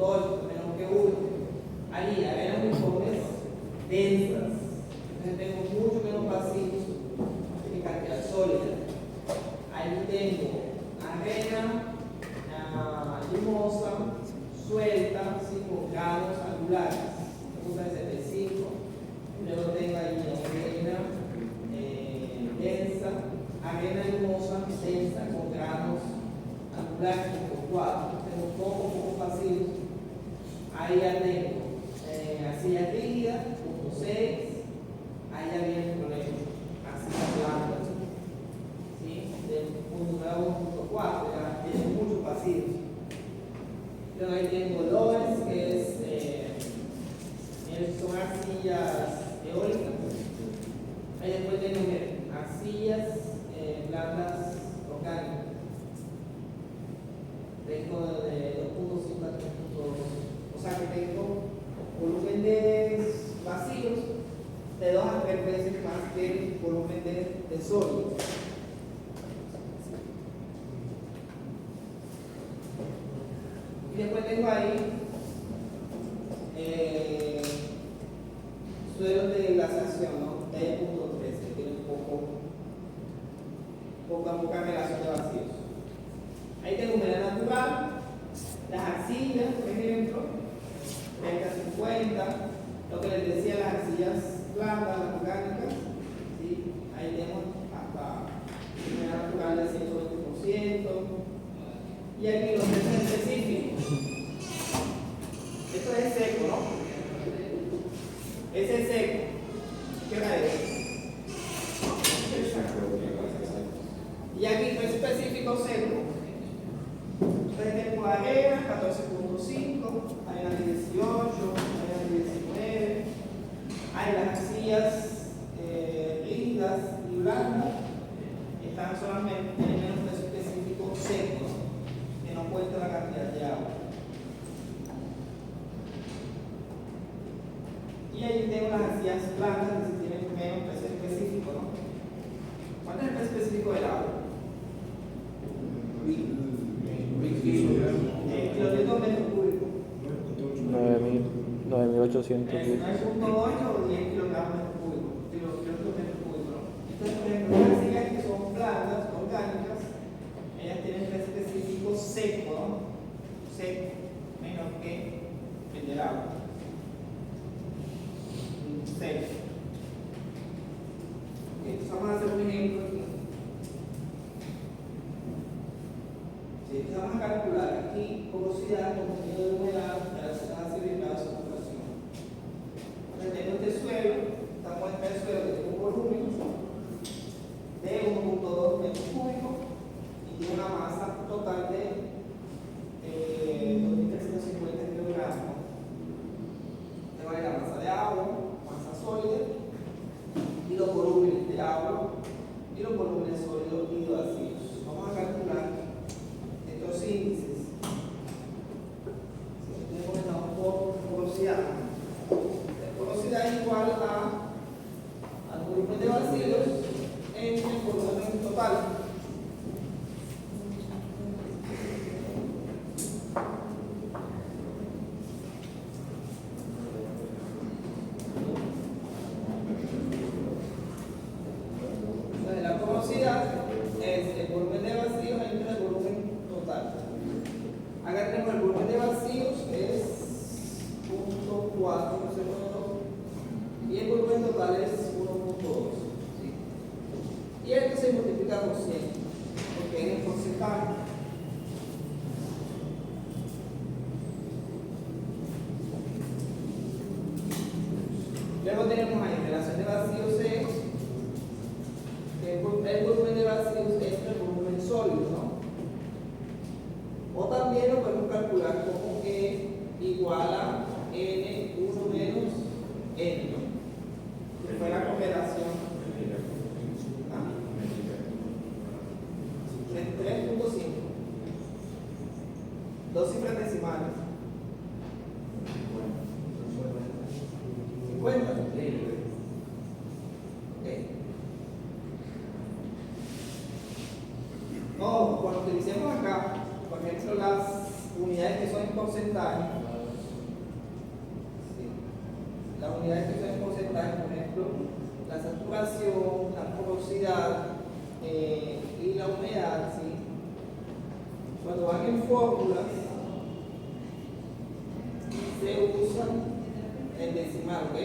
.8, menos que 1. Allí, arenas uniformes densas. Entonces tengo mucho menos vacíos que cantidad sólida. Allí tengo arena limosa, suelta, con grados angulares. Punta de 75. Luego tengo ahí arena densa, arena limosa densa con grados angulares con 4. Tengo pocos vacíos. Ahí ya tengo arcilla rígida, .6. Ahí ya viene el problema. Arcilla blanda. ¿Sí? Del punto 1.4 ya tiene muchos vacíos. Luego ahí tengo lores, que son arcillas eólicas. Ahí después tengo arcillas blandas orgánicas. Tengo de 2.5 a 3.2. O sea que tengo volumen de vacíos de 2 a 3 veces más que el volumen de sólidos. Y después tengo ahí suelos de glaciación, ¿no? De 6.3, que tienen poca relación de vacíos. Ahí tengo humedad natural, las arcillas, por ejemplo, 30-50, lo que les decía, las arcillas blandas, las orgánicas, ¿sí? Ahí tenemos hasta humedad natural del 120%. Y aquí los pesos específicos. Esto es seco, ¿no? Ese es seco. ¿Qué hora es? Y aquí peso específico seco. Entonces tengo arena 14.5, arena 18, arena 19. Hay las arcillas rígidas y blandas. Están solamente en menos peso específico seco. No cuenta la cantidad de agua. Y ahí tengo las arcillas blancas que si tienen menos peso específico, ¿no? ¿Cuánto es el peso específico del agua? Kilogramos metros cúbicos. 9.800. 9.8 o 10 kilogramos metros cúbicos. ¿No? Entonces, por ejemplo, las arcillas que son blandas, orgánicas, ellas tienen peso específico seco, ¿no? Seco, menor que del agua. 6. Entonces vamos a hacer un ejemplo aquí. Sí, entonces vamos a calcular aquí porosidad, contenido de humedad, relación ácido y grado de saturación. Tenemos este suelo, estamos en el suelo que tiene un volumen de 1.2 metros cúbicos y tiene una masa total de 2.350 kilogramos. Tenemos la masa de agua, masa sólida y los volúmenes de agua y los volúmenes sólidos y vacíos. Vamos a calcular estos índices. Si comenzamos por porosidad. La porosidad es igual al volumen de vacíos en el volumen total. Entonces, la porosidad es el volumen de vacíos entre el volumen total. Acá tenemos el volumen de vacíos, es 0.402 y el volumen total es 1.2. ¿Sí? Y esto se multiplica por 100, porque es el porcentaje. Luego tenemos ahí relación de vacíos es que el volumen de vacíos es el volumen sólido, ¿no? O también lo podemos calcular como E igual a N1 menos N, ¿no? Que fue la correlación. ¿Ah? En 3.5. Dos cifras decimales. 50. No, cuando utilicemos acá, por ejemplo, las unidades que son en porcentaje, ¿sí? Las unidades que son en porcentaje, por ejemplo, la saturación, la porosidad y la humedad, ¿sí? Cuando van en fórmulas, se usan el decimal, ¿ok?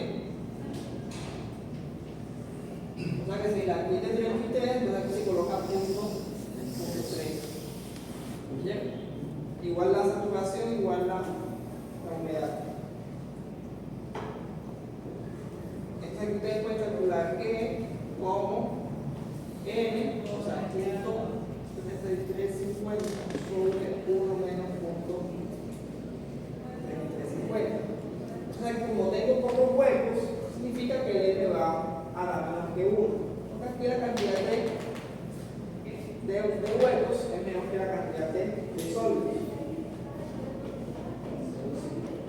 O sea que si la aquí tendría un interés, entonces aquí se coloca punto 3. ¿Bien? Igual la saturación, igual la humedad. Entonces aquí ustedes pueden calcular que como N, o sea, 17350 sobre 1 menos punto 3350. Entonces, como tengo pocos huecos, significa que el N va a dar menos que 1. Entonces, aquí la cantidad de huecos es menor que la cantidad de sólidos.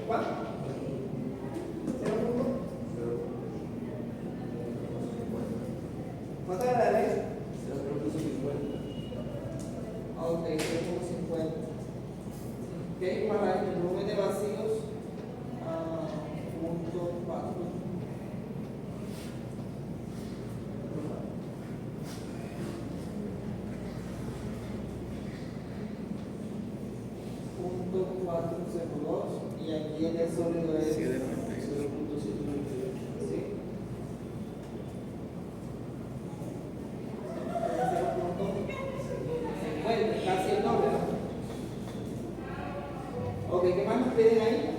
¿Cuánto? 0. ¿Cuánto era la derecha? 0.50. Ok, 0.50. Que es igual a el volumen de vacíos a 0.4. y aquí en el sólido es 0.798. ¿Sí? 0.50, casi el doble, ¿no? Ok, ¿qué más nos piden ahí?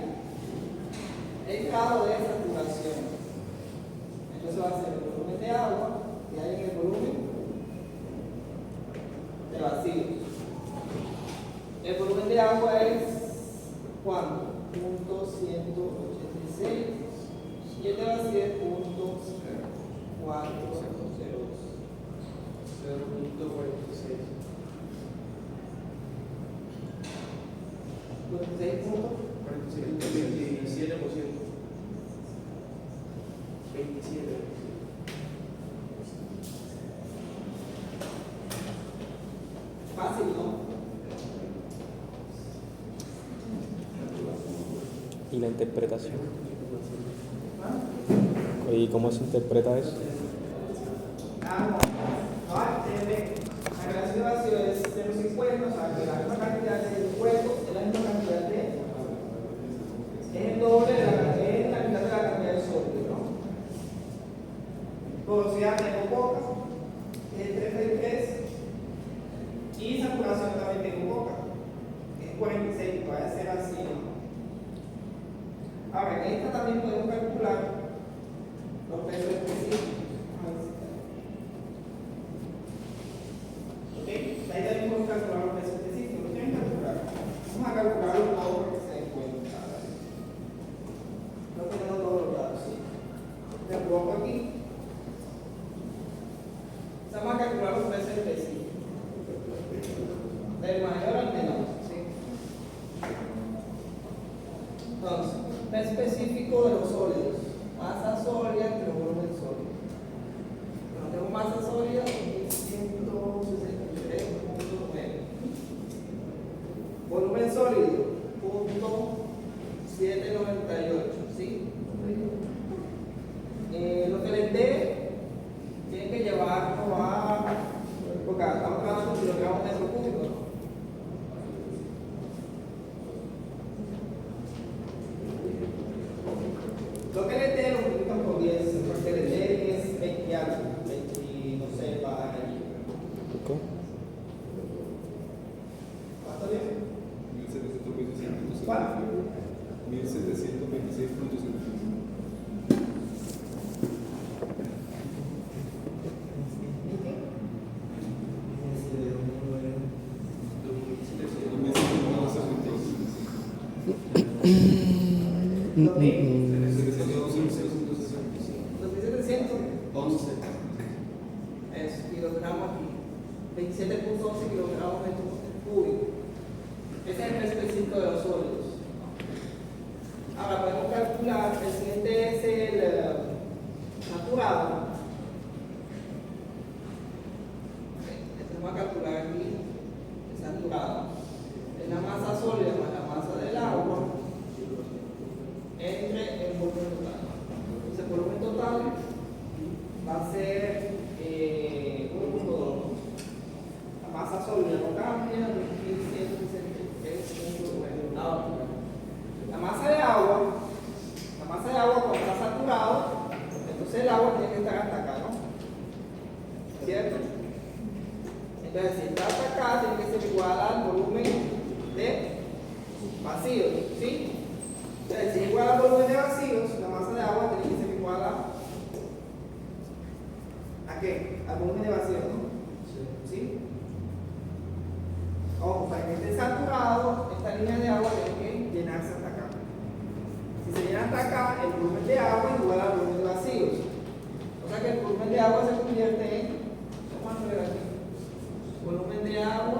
El grado de saturación. Entonces va a ser el volumen de agua que hay en el volumen de vacíos. El volumen de agua es ¿cuánto? 0.186 y el de vacío es 0.402. 0.46. 46 puntos. 27%. 27. Fácil, ¿no? ¿Y la interpretación? ¿Y cómo se interpreta eso? La relación de vacío es 0.50, o sea que la misma cantidad de huecos es la misma cantidad de. Es el doble esta también podemos calcular los pesos específicos. ¿Ok? La idea es cómo calcular los pesos específicos. ¿Lo quieren calcular? Vamos a calcularlo todo para que se den cuenta. No tenemos todos los datos, ¿sí? Te pongo aquí. Vamos a calcular los pesos específicos. Del mayor al menor, ¿sí? Entonces, peso específico de los sólidos. Masa sólida entre volumen sólido. Bueno, tengo masa sólida 1163.9. Volumen sólido, 0.798, ¿sí? Lo que les dé, tienen que llevarlo a, porque estamos trabajando en kilogramos metro cúbico, ¿no? Lo que les dé lo multiplican por 10, porque les dé es 20 algo, 20, no sé, para allí. Ok. ¿Cuánto bien? 1726.75. ¿Cuál? 1726.75. ¿Lo que? 11. Es kilogramos aquí. 27.11 kilogramos metro cúbico. Ese es el peso específico de los sólidos. Ahora podemos calcular, el siguiente es el saturado. Vamos a calcular aquí el saturado. Es la masa sólida más la masa del agua entre el volumen total. Entonces el volumen total va a ser 1.2. La masa sólida no cambia, 2163.9. Ahora, la masa de agua cuando está saturado, entonces el agua tiene que estar hasta acá, ¿no? ¿Cierto? Entonces si está hasta acá, tiene que ser igual al volumen de vacíos, ¿sí? Entonces si es igual al volumen de vacíos, la masa de agua tiene que ser igual ¿a qué? Al volumen de vacíos, ¿no? ¿Sí? Ojo, para que esté saturado, esta línea de agua tiene que llenarse hasta acá. Si se llena hasta acá, el volumen de agua es igual al volumen de vacíos. O sea que el volumen de agua se convierte en, vamos a ver aquí, el volumen de agua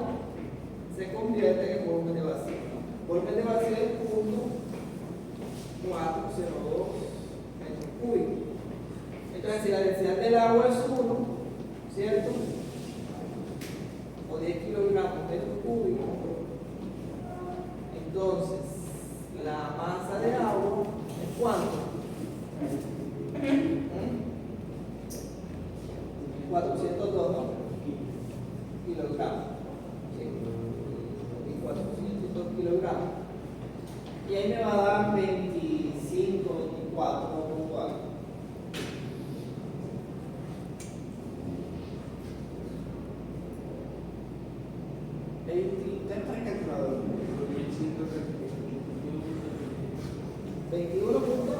se convierte en volumen de vacío. Volumen de vacío es 0.402 metros cúbicos. Entonces, si la densidad del agua es 1, ¿cierto? O 10 kilogramos metro cúbico, entonces la masa de agua es ¿cuánto? 402, ¿no? Kilogramos. ¿Sí? Y 402 kilogramos. Y ahí me va a dar 25, 24, ¿cuánto? 20, ¿ya está el calculador? 21 puntos.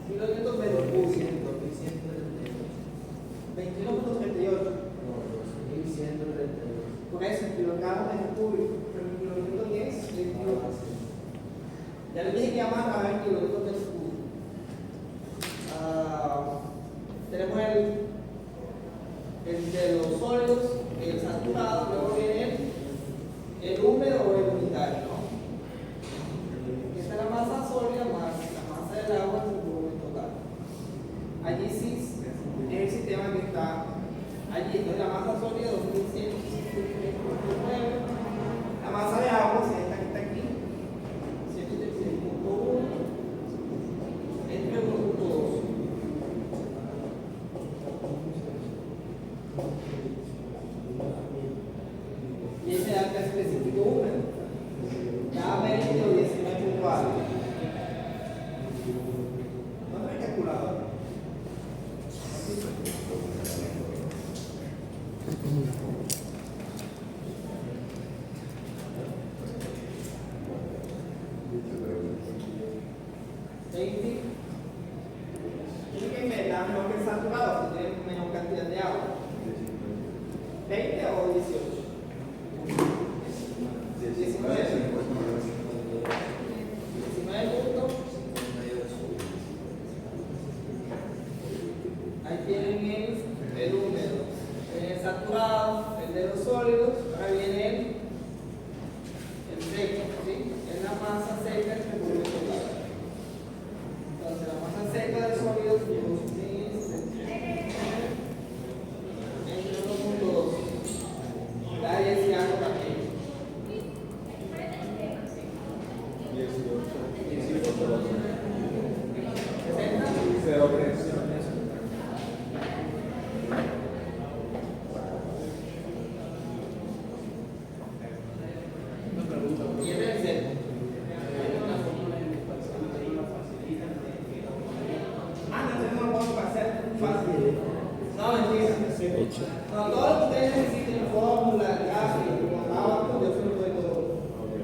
Kilómetros metros cúbicos. 21.38. Por eso, el kilogramo metro cúbico. Pero el kilómetro 10, 21. Ya le dije que vamos a trabajar en kilómetros metro cúbico. Tenemos el de los sólidos, el saturado, luego viene el húmedo o el unitario, ¿no? Esta es la masa sólida más la masa del agua en su volumen total. Allí sí es el sistema que está allí. Entonces la masa sólida 2163.9. La masa de agua es esta que está aquí, 136.1 entre 1.2. Y ese da el peso específico húmedo. Cada 20 o 19 puntuales. ¿No trae calculador? 20. Tiene que inventar mejor que el saturado, si tiene menor cantidad de agua. 20 o 18. 19. 19 puntos. Ahí tienen el húmedo, el saturado, el de los sólidos. Ahora viene el seco, ¿sí? Es la masa seca que vuelve total. Entonces la masa seca de sólidos entre 1.2. La y algo también. 0.3. Y es el seco. No tenemos el modo para hacer fácil. No, mentira. Hecho. No, todo lo que ustedes necesiten, fórmula, gráfico, abajo, yo se lo doy todo. ¿Ok?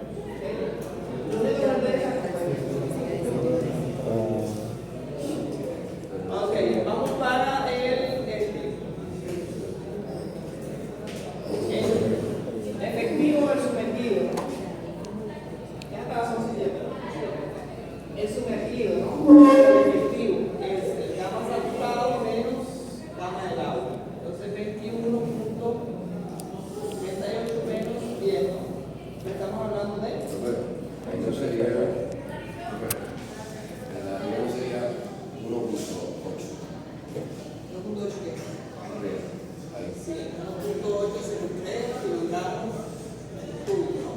Ustedes lo dejan. Ok, vamos para el efectivo o el sumergido. Ya está sencillo. El sumergido, ¿no? El efectivo es el gamma saturado menos gamma del agua. Entonces 21.38 menos 10, ¿no? Estamos hablando de Entonces sería, el arriba sería 1.8. 1.8 que Arriba, ahí. sí, 1.803 kilogramos cúbicos, ¿no?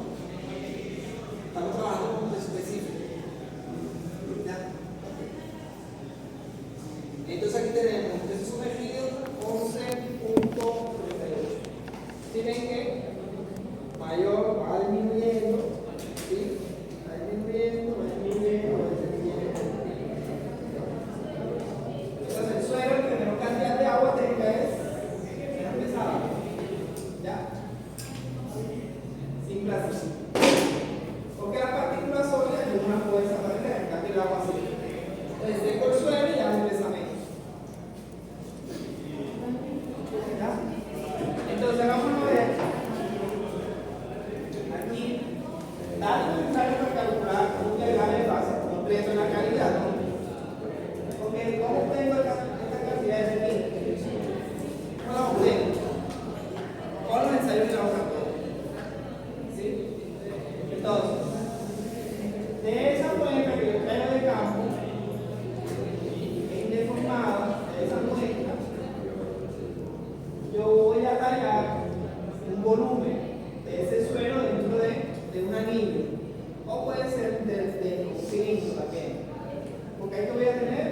Estamos trabajando con un específico. ¿Ya? Entonces aquí tenemos el sumergido 11.38. Tienen que mayor va disminuyendo, ¿sí? Va disminuyendo, va disminuyendo, va disminuyendo. Entonces el suelo, el que menor cantidad de agua tenga es menos pesado. ¿Ya? Simple así. Porque las partículas sólidas tienen una fuerza para en cambio el agua sí. Entonces seco el suelo y ya me pesa menos. ¿Ya? Entonces vamos a ver aquí datos necesarios para calcular un diagrama de fase completo en la calidad, ¿no? Porque ¿cómo obtengo esta cantidad de aquí? ¿Cómo la obtengo? Con los ensayos de laboratorio. ¿Sí? Entonces, de esa muestra que yo traigo de campo, indeformada, de esa muestra, yo voy a tallar un volumen de ese suelo dentro de un anillo, o puede ser de un cilindro también, porque ahí voy a tener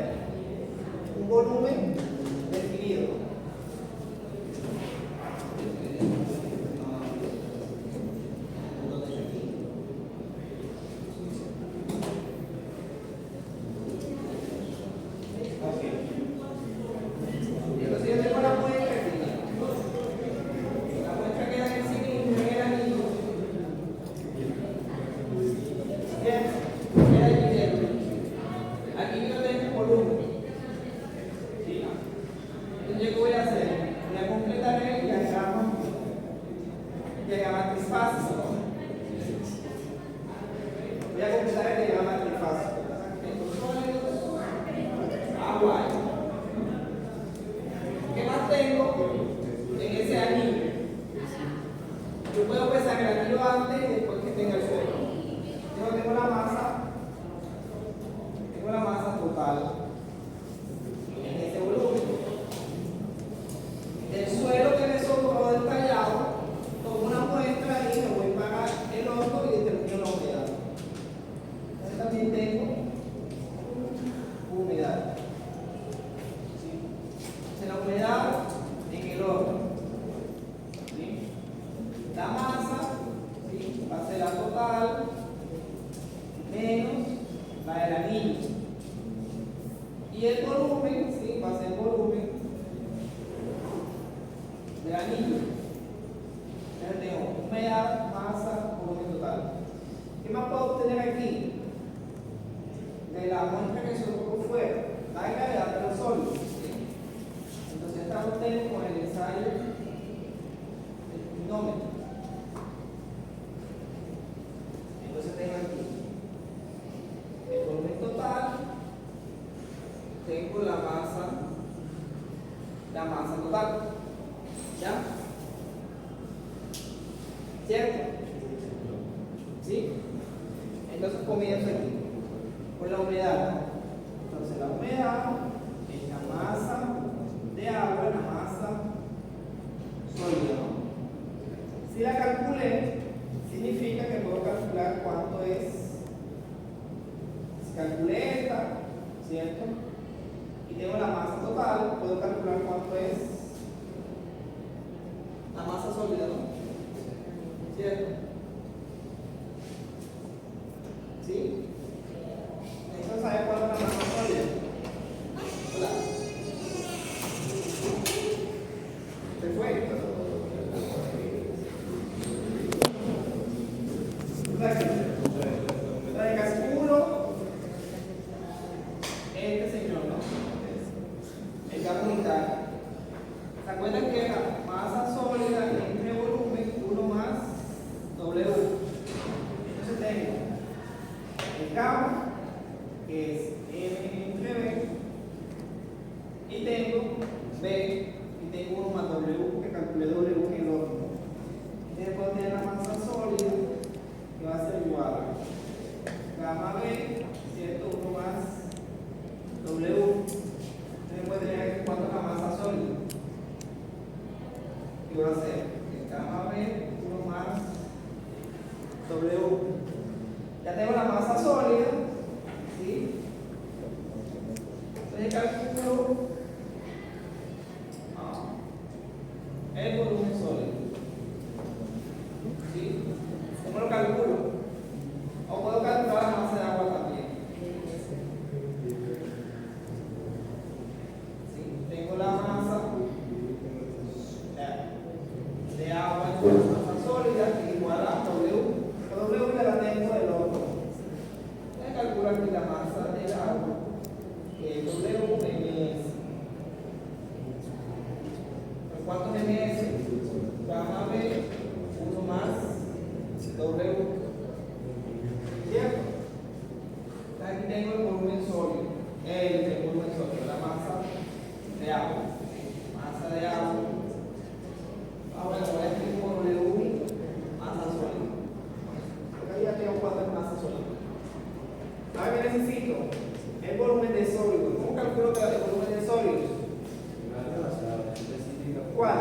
un volumen definido. Entonces yo tengo la muestra aquí. La muestra queda en el cilindro, en el anillo. Bien, queda aquí dentro. Aquí yo tengo un volumen. ¿Sí? Entonces, ¿qué voy a hacer? Voy a completar el diagrama trifásico. Voy a completar el diagrama trifásico. Tengo sólidos, agua. ¿Qué más tengo en ese anillo? Yo puedo pesar el anillo antes y después que tenga el suelo. Yo tengo la masa total en ese volumen. El suelo que me sobró del tallado, tomo una muestra y me voy para el otro y determino la humedad. Entonces también tengo humedad. ¿Sí? La humedad en el horno. ¿Sí? La masa, ¿sí? Va a ser la total menos la del anillo. Y el volumen, ¿sí? Va a ser el volumen del anillo. Entonces tengo humedad, masa, volumen total. ¿Qué más puedo obtener aquí? De la muestra que Entonces comienzo aquí con la humedad, ¿no? Entonces la humedad es la masa de agua, la masa sólida, ¿no? Si la calculé, significa que puedo calcular cuánto es. Si calculé esta, ¿cierto? Y tengo la masa total, puedo calcular cuánto es la masa sólida, ¿no? ¿Cierto? ¿Sí? Entonces, ¿sabe cuál es la masa sólida? Hola. Perfecto. La de calculo este señor, ¿no? El gas unitario. ¿Se acuerdan que la masa sólida entre volumen 1 más W? Entonces tengo el gamma, que es M entre B, y tengo B, y tengo 1 más W, que calculé W en el otro. Entonces puedo tener la masa sólida, que va a ser igual a gamma B, ¿cierto? 1 más W. Entonces puede tener aquí cuánto es la masa sólida. ¿Qué va a ser? El gamma B, 1 más W. Ya tengo la masa sólida, ¿sí? Entonces calculo el volumen sólido. ¿Sí? ¿Cómo lo calculo? O puedo calcular la masa de agua también. ¿Sí? Tengo la masa de agua en masa sólida que igual a W. W ya la tengo del otro. Voy a calcular aquí la masa del agua, que es W ms. ¿Cuántos ms? Gamma B, 1 más W. ¿Cierto? Aquí tengo el volumen sólido. El volumen sólido, la masa de agua. Masa de agua. Ahora voy a escribir como W, masa sólida. Porque ahí ya tengo cuánto es masa sólida. Ahora que necesito el volumen de sólido. ¿Cómo calculo que el volumen de sólido? ¿Cuál?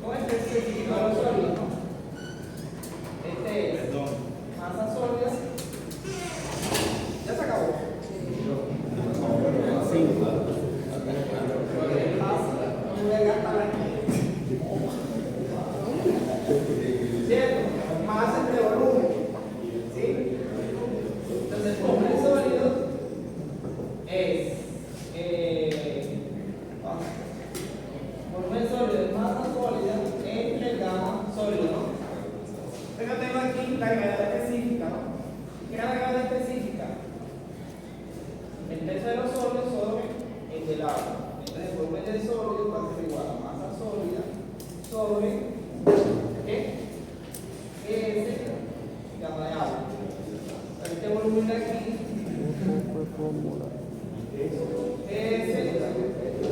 ¿Cómo es que se especifica los sólidos? Este es masa sólida. ¿Ya se acabó? Sí. No voy a gastar aquí. ¿Cierto? Masa entre volumen. ¿Sí? Entonces, el volumen sólido es volumen sólido es masa sólida entre el gamma sólido, ¿no? Pero tengo aquí la gravedad específica, ¿no? ¿Qué es la gravedad específica? El peso de los sólidos sobre el del agua. Entonces el volumen del sólido va a ser igual a masa sólida sobre ¿qué? S gamma de agua. Este volumen de aquí S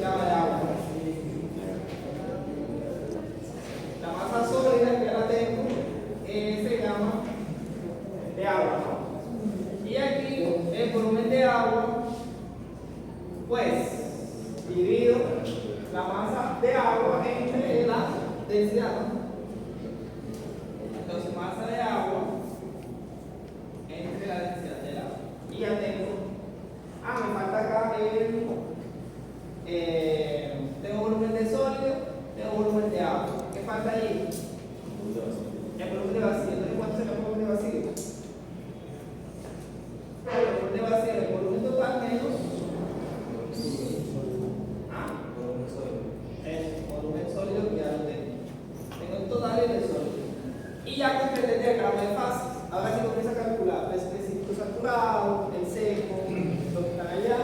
gamma de agua. La masa sólida que ya la tengo es gamma de agua, ¿no? Y aquí el volumen de agua, pues divido la masa de agua entre la densidad, ¿no? Entonces masa de agua entre la densidad del agua. Y ya tengo, me falta acá tengo volumen de sólido, tengo volumen de agua. ¿Qué falta ahí? El volumen de vacío. Entonces, ¿cuánto será el volumen de vacío? El volumen de vacío, el volumen total menos el volumen sólido que ya lo tengo. Tengo el total y el sólido. Y ya completé el diagrama de fases. Ahora sí comienzo a calcular el específico saturado, el seco, lo que está allá,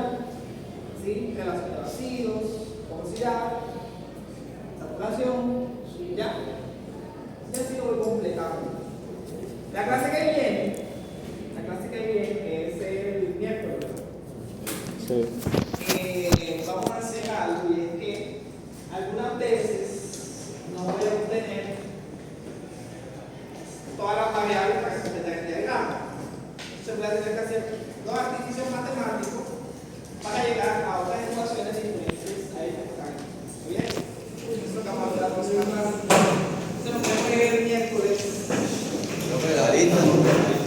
¿sí? Relación de vacíos, porosidad, saturación, ya. Y así lo voy completando. La clase que viene es el miércoles. Sí. Vamos a hacer algo y es que algunas veces no voy a obtener todas las variables para completar el diagrama. voy a tener que hacer dos artificios matemáticos para llegar a otras ecuaciones diferentes a estas que están aquí. ¿Muy bien? Eso es lo que vamos a hacer la próxima clase. Eso nos vemos el miércoles. No, pero ahorita no.